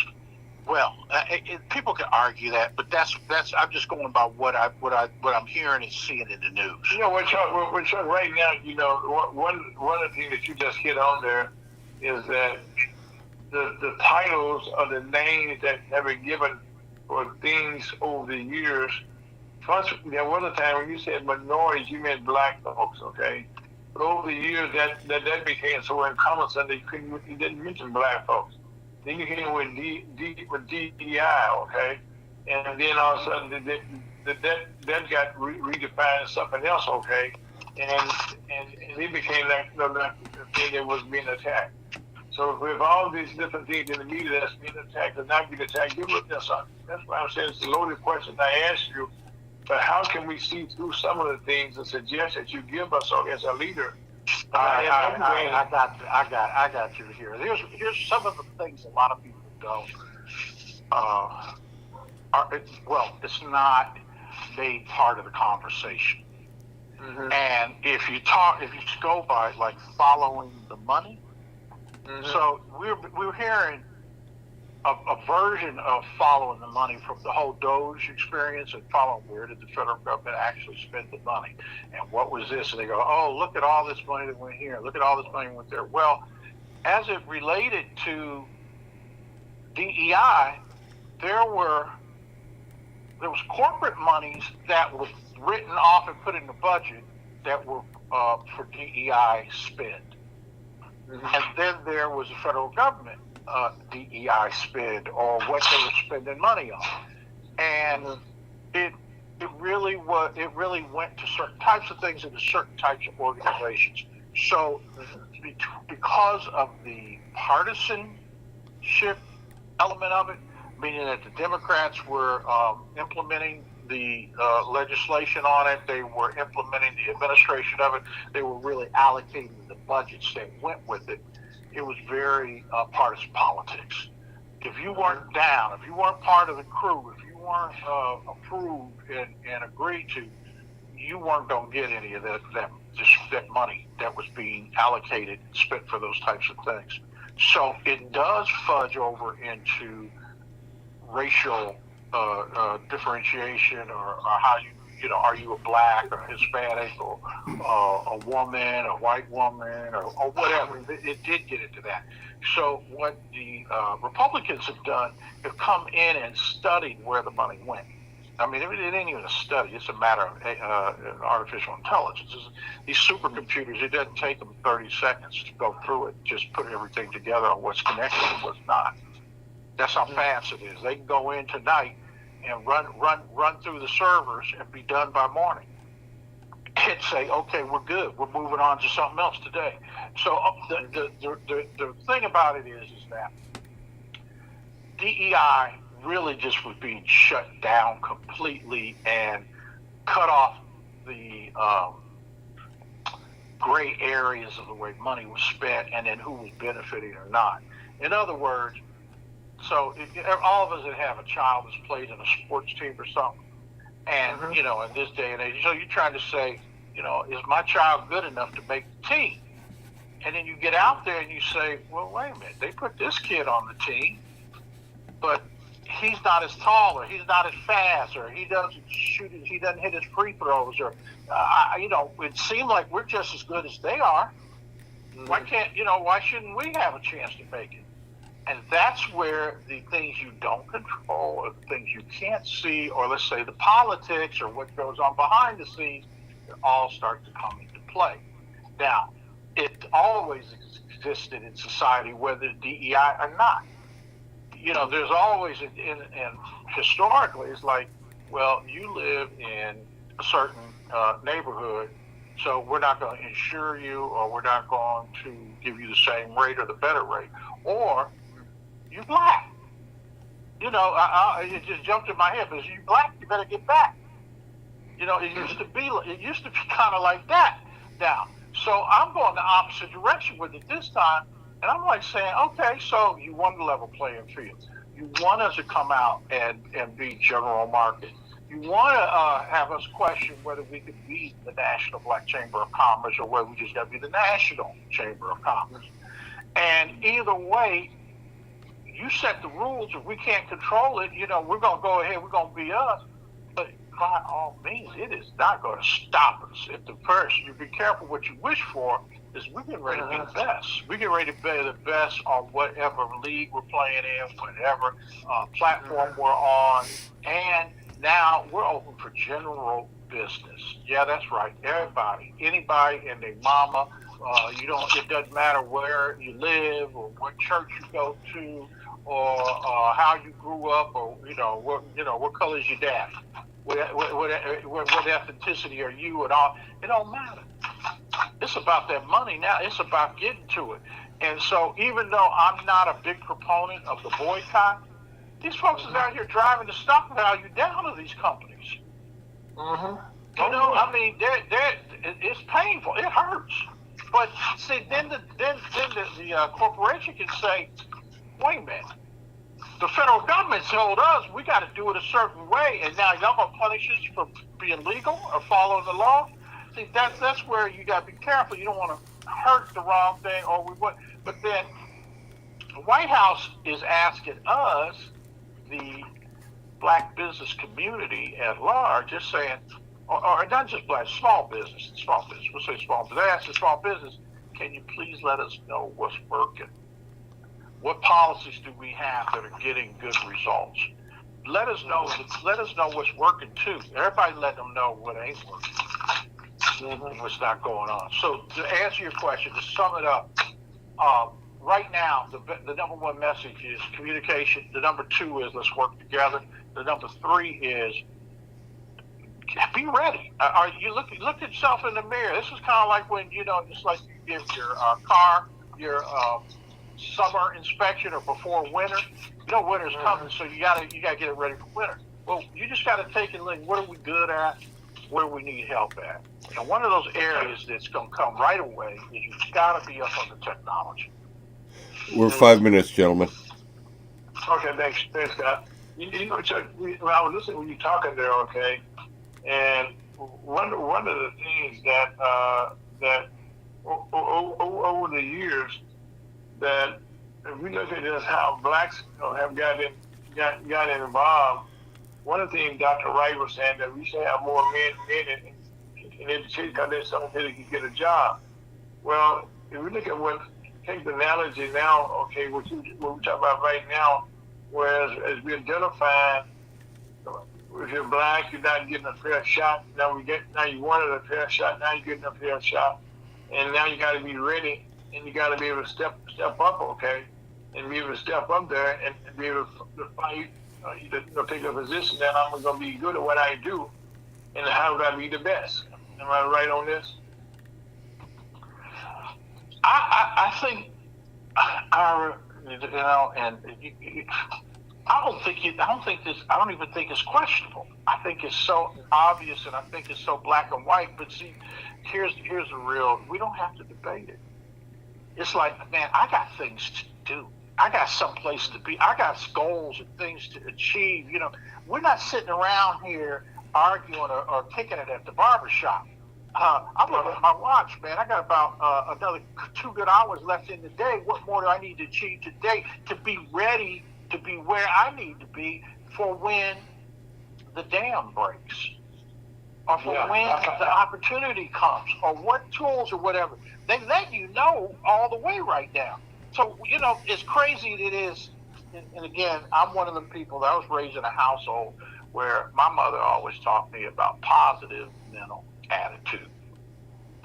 Well, people can argue that, but that's I'm just going by what I'm hearing and seeing in the news. You know what, Chuck? Right now, one of the things that you just hit on there is that the titles of the names that have been given for things over the years. First, there was a time when you said minorities, you meant black folks, okay? But over the years, that became so encompassing that you didn't mention black folks. Then you came with DEI, okay? And then all of a sudden, that got redefined as something else, okay? And it became like the thing that was being attacked. So with all these different things in the media that's being attacked and not being attacked, that's why I'm saying it's a loaded question I asked you. But how can we see through some of the things and suggest that you give us as a leader? I got you here. Here's some of the things a lot of people don't. It's not made part of the conversation. Mm-hmm. And if you go by like following the money, mm-hmm. So we're hearing a version of following the money from the whole Doge experience and following where did the federal government actually spend the money and what was this, and they go, oh, look at all this money that went here, look at all this money that went there. Well, as it related to DEI, there was corporate monies that was written off and put in the budget that were for DEI spend. Mm-hmm. And then there was the federal government DEI spend, or what they were spending money on, and it really went to certain types of things and to certain types of organizations. So because of the partisanship element of it, meaning that the Democrats were implementing the legislation on it, they were implementing the administration of it, they were really allocating the budgets that went with it. It was very partisan politics. If you weren't down, if you weren't part of the crew, if you weren't approved and agreed to, you weren't going to get any of that money that was being allocated and spent for those types of things. So it does fudge over into racial differentiation, or how you know, are you a black or Hispanic or a woman, a white woman, or whatever. It did get into that. So what the Republicans have done, have come in and studied where the money went. I mean, it ain't even a study. It's a matter of artificial intelligence. These supercomputers, it doesn't take them 30 seconds to go through it, just put everything together on what's connected and what's not. That's how fast it is. They can go in tonight and run through the servers and be done by morning. And say, okay, we're good. We're moving on to something else today. So the thing about it is that DEI really just was being shut down completely and cut off the gray areas of the way money was spent and then who was benefiting or not. In other words, so all of us that have a child that's played in a sports team or something, and, you know, in this day and age, so you're trying to say, you know, is my child good enough to make the team? And then you get out there and you say, well, wait a minute, they put this kid on the team, but he's not as tall, or he's not as fast, or he doesn't hit his free throws, or, you know, it seemed like we're just as good as they are. Why shouldn't we have a chance to make it? And that's where the things you don't control, or the things you can't see, or let's say the politics or what goes on behind the scenes, all start to come into play. Now, it always existed in society, whether DEI or not. You know, there's always, and historically, it's like, well, you live in a certain neighborhood, so we're not going to insure you, or we're not going to give you the same rate or the better rate. Or, you black. You know, it just jumped in my head, but if you black, you better get back. You know, it used to be kind of like that now. So I'm going the opposite direction with it this time, and I'm like saying, okay, so you want a level playing field. You want us to come out and be general market. You want to have us question whether we could be the National Black Chamber of Commerce, or whether we just got to be the National Chamber of Commerce. And either way, you set the rules. If we can't control it, you know, we're going to go ahead, we're going to be us. But by all means, it is not going to stop us. If the first, you be careful what you wish for, is we're getting ready to be the best. We're getting ready to be the best on whatever league we're playing in, whatever platform we're on. And now we're open for general business. Yeah, that's right. Everybody, anybody and their mama, it doesn't matter where you live or what church you go to, or how you grew up, or what color is your dad, what ethnicity are you, and all. It don't matter. It's about that money now. It's about getting to it. And so, even though I'm not a big proponent of the boycott, these folks is out here driving the stock value down of these companies. Mm-hmm. You know, I mean, it's painful. It hurts. But see, then the corporation can say, wait a minute, the federal government told us we got to do it a certain way, and now y'all gonna punish us for being legal or following the law? See, that's where you got to be careful. You don't want to hurt the wrong thing, but then the White House is asking us, the black business community at large, just saying, or not just black, small business. We'll say small business. They ask the small business, can you please let us know what's working? What policies do we have that are getting good results? Let us know what's working too. Everybody let them know what ain't working. Mm-hmm. What's not going on. So to answer your question, to sum it up, right now the number one message is communication. The number two is let's work together. The number three is be ready. You look at yourself in the mirror. This is kind of like when, just like give your car your summer inspection or before winter. You know winter's coming, so you gotta get it ready for winter. Well, you just gotta take and look, what are we good at? Where we need help at? And one of those areas that's gonna come right away is you've gotta be up on the technology. We're 5 minutes, gentlemen. Okay, thanks, Scott. You know, Chuck, when I was listening when you talking there, okay, and one of the things that over the years that if we look at this, how blacks have got involved. One of the things Dr. Wright was saying that we should have more men in education because there's some people can get a job. Well, if we look at take the analogy now, okay, what we're talking about right now, whereas as we identify, if you're black, you're not getting a fair shot. Now you wanted a fair shot. Now you're getting a fair shot, and now you got to be ready, and you got to be able to step up, okay, and be able to step up there and be able to fight, take a position that I'm going to be good at what I do, and how would I be the best? Am I right on this? I think I don't even think it's questionable. I think it's so obvious, and I think it's so black and white. But see, here's the real. We don't have to debate it. It's like, man, I got things to do. I got someplace to be. I got goals and things to achieve. You know, we're not sitting around here arguing or kicking it at the barbershop. I'm looking at my watch, man. I got about another 2 good hours left in the day. What more do I need to achieve today to be ready to be where I need to be for when the dam breaks, or for when the opportunity comes, or what tools or whatever. They let you know all the way right now. So, you know, as crazy as it is, and again, I'm one of the people that I was raised in a household where my mother always taught me about positive mental attitude.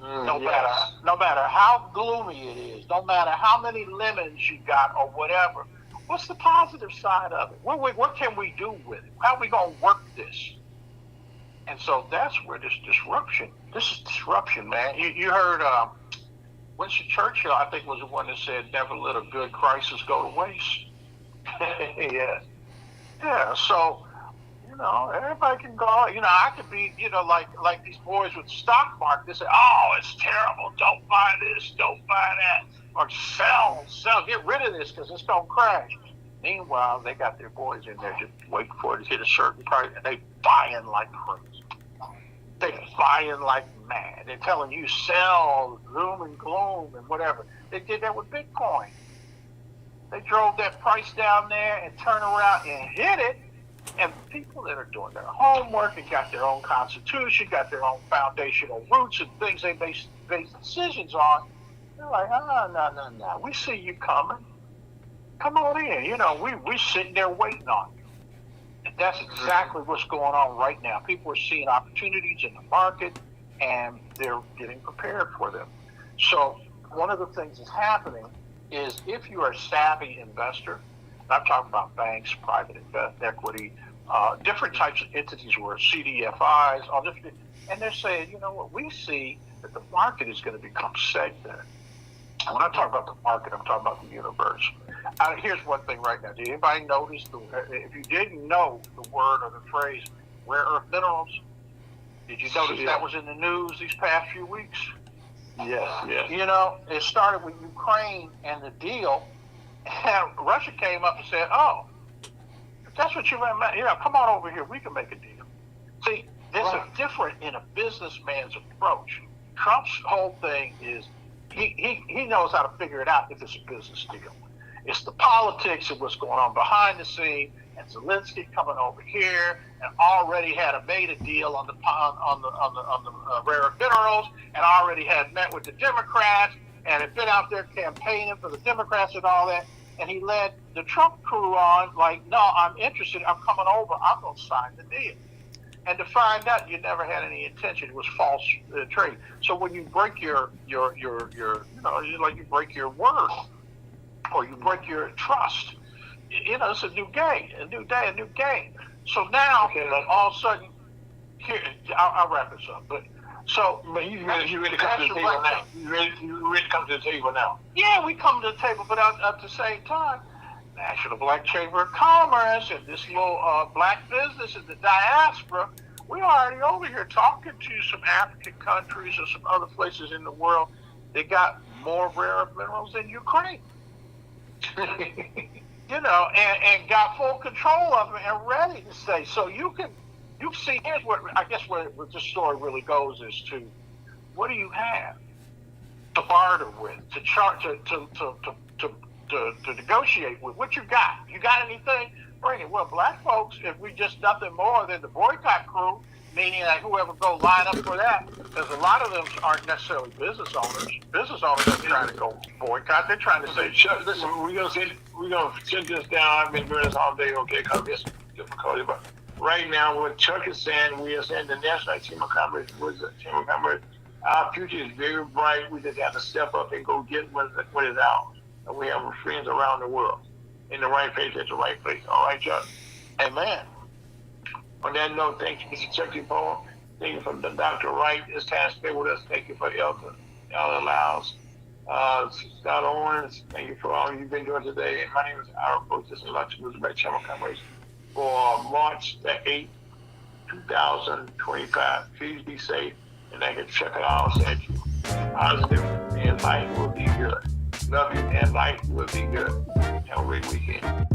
No matter how gloomy it is, no matter how many lemons you got or whatever, what's the positive side of it? What can we do with it? How are we going to work this? And so that's where this is disruption, man. You heard Winston Churchill, I think, was the one that said, never let a good crisis go to waste. Yeah, so, you know, everybody can go, you know, I could be, you know, like these boys with the stock market. They say, oh, it's terrible. Don't buy this. Don't buy that. Or sell, get rid of this because it's going to crash. Meanwhile, they got their boys in there just waiting for it to hit a certain price, and they buying like crazy. They buying like mad. They're telling you sell, doom and gloom and whatever. They did that with Bitcoin. They drove that price down there and turned around and hit it. And people that are doing their homework and got their own constitution, got their own foundational roots and things they base decisions on, they're like, no. We see you coming. Come on in. You know, we sitting there waiting on you. And that's exactly what's going on right now. People are seeing opportunities in the market, and they're getting prepared for them. So one of the things that's happening is if you are a savvy investor, and I'm talking about banks, private equity, different types of entities where CDFIs, all different, and they're saying, you know what, we see that the market is going to become segmented. And when I talk about the market, I'm talking about the universe. Here's one thing right now. Did anybody notice, if you didn't know the word or the phrase rare earth minerals, did you notice that was in the news these past few weeks? Yes. You know, it started with Ukraine and the deal, and Russia came up and said, oh, if that's what you want, you know, come on over here, we can make a deal. See, there's a different in a businessman's approach. Trump's whole thing is he knows how to figure it out if it's a business deal. It's the politics of what's going on behind the scene, and Zelensky coming over here and already made a deal on the rare earth minerals, and already had met with the Democrats and had been out there campaigning for the Democrats and all that. And he led the Trump crew on like, no, I'm interested. I'm coming over. I'm going to sign the deal. And to find out you never had any intention, it was false trade. So when you break your you know, like you break your word or you break your trust, you know, it's a new game, a new day, a new game. So now, all of a sudden, here, I'll wrap this up. But So, But he's ready to come to the table now. He's ready to come to the table now. yeah, we come to the table, but at the same time, National Black Chamber of Commerce and this little black business in the diaspora, we're already over here talking to some African countries or some other places in the world that got more rare earth minerals than Ukraine. You know, and got full control of them and ready to say. So you see, here's what I guess where this story really goes is to, what do you have to barter with, to chart, to negotiate with? What you got? You got anything? Bring it. Well, black folks, if we just nothing more than the boycott crew, meaning that whoever go line up for that, because a lot of them aren't necessarily business owners. Business owners are trying to go boycott. They're trying to say, Chuck, listen, we're gonna sit this down. I've been doing this all day, okay, because there's difficulty. But right now, what Chuck is saying, we are saying the National Chamber of Commerce our future is very bright. We just have to step up and go get what is ours. And we have friends around the world in the right place at the right place. All right, Chuck? amen. On that note, thank you, Mr. Chuck DePaul. Thank you for Dr. Wright. This time stay with us. Thank you for Elder Lyles. Scott Owens, thank you for all you've been doing today. And my name is Ira Brooks. This is Luxury Elizabeth Chamber of Commerce for March the 8th, 2025. Please be safe, and I can check it out at you. Positive, and life will be good. Love you, and life will be good. Have a great weekend.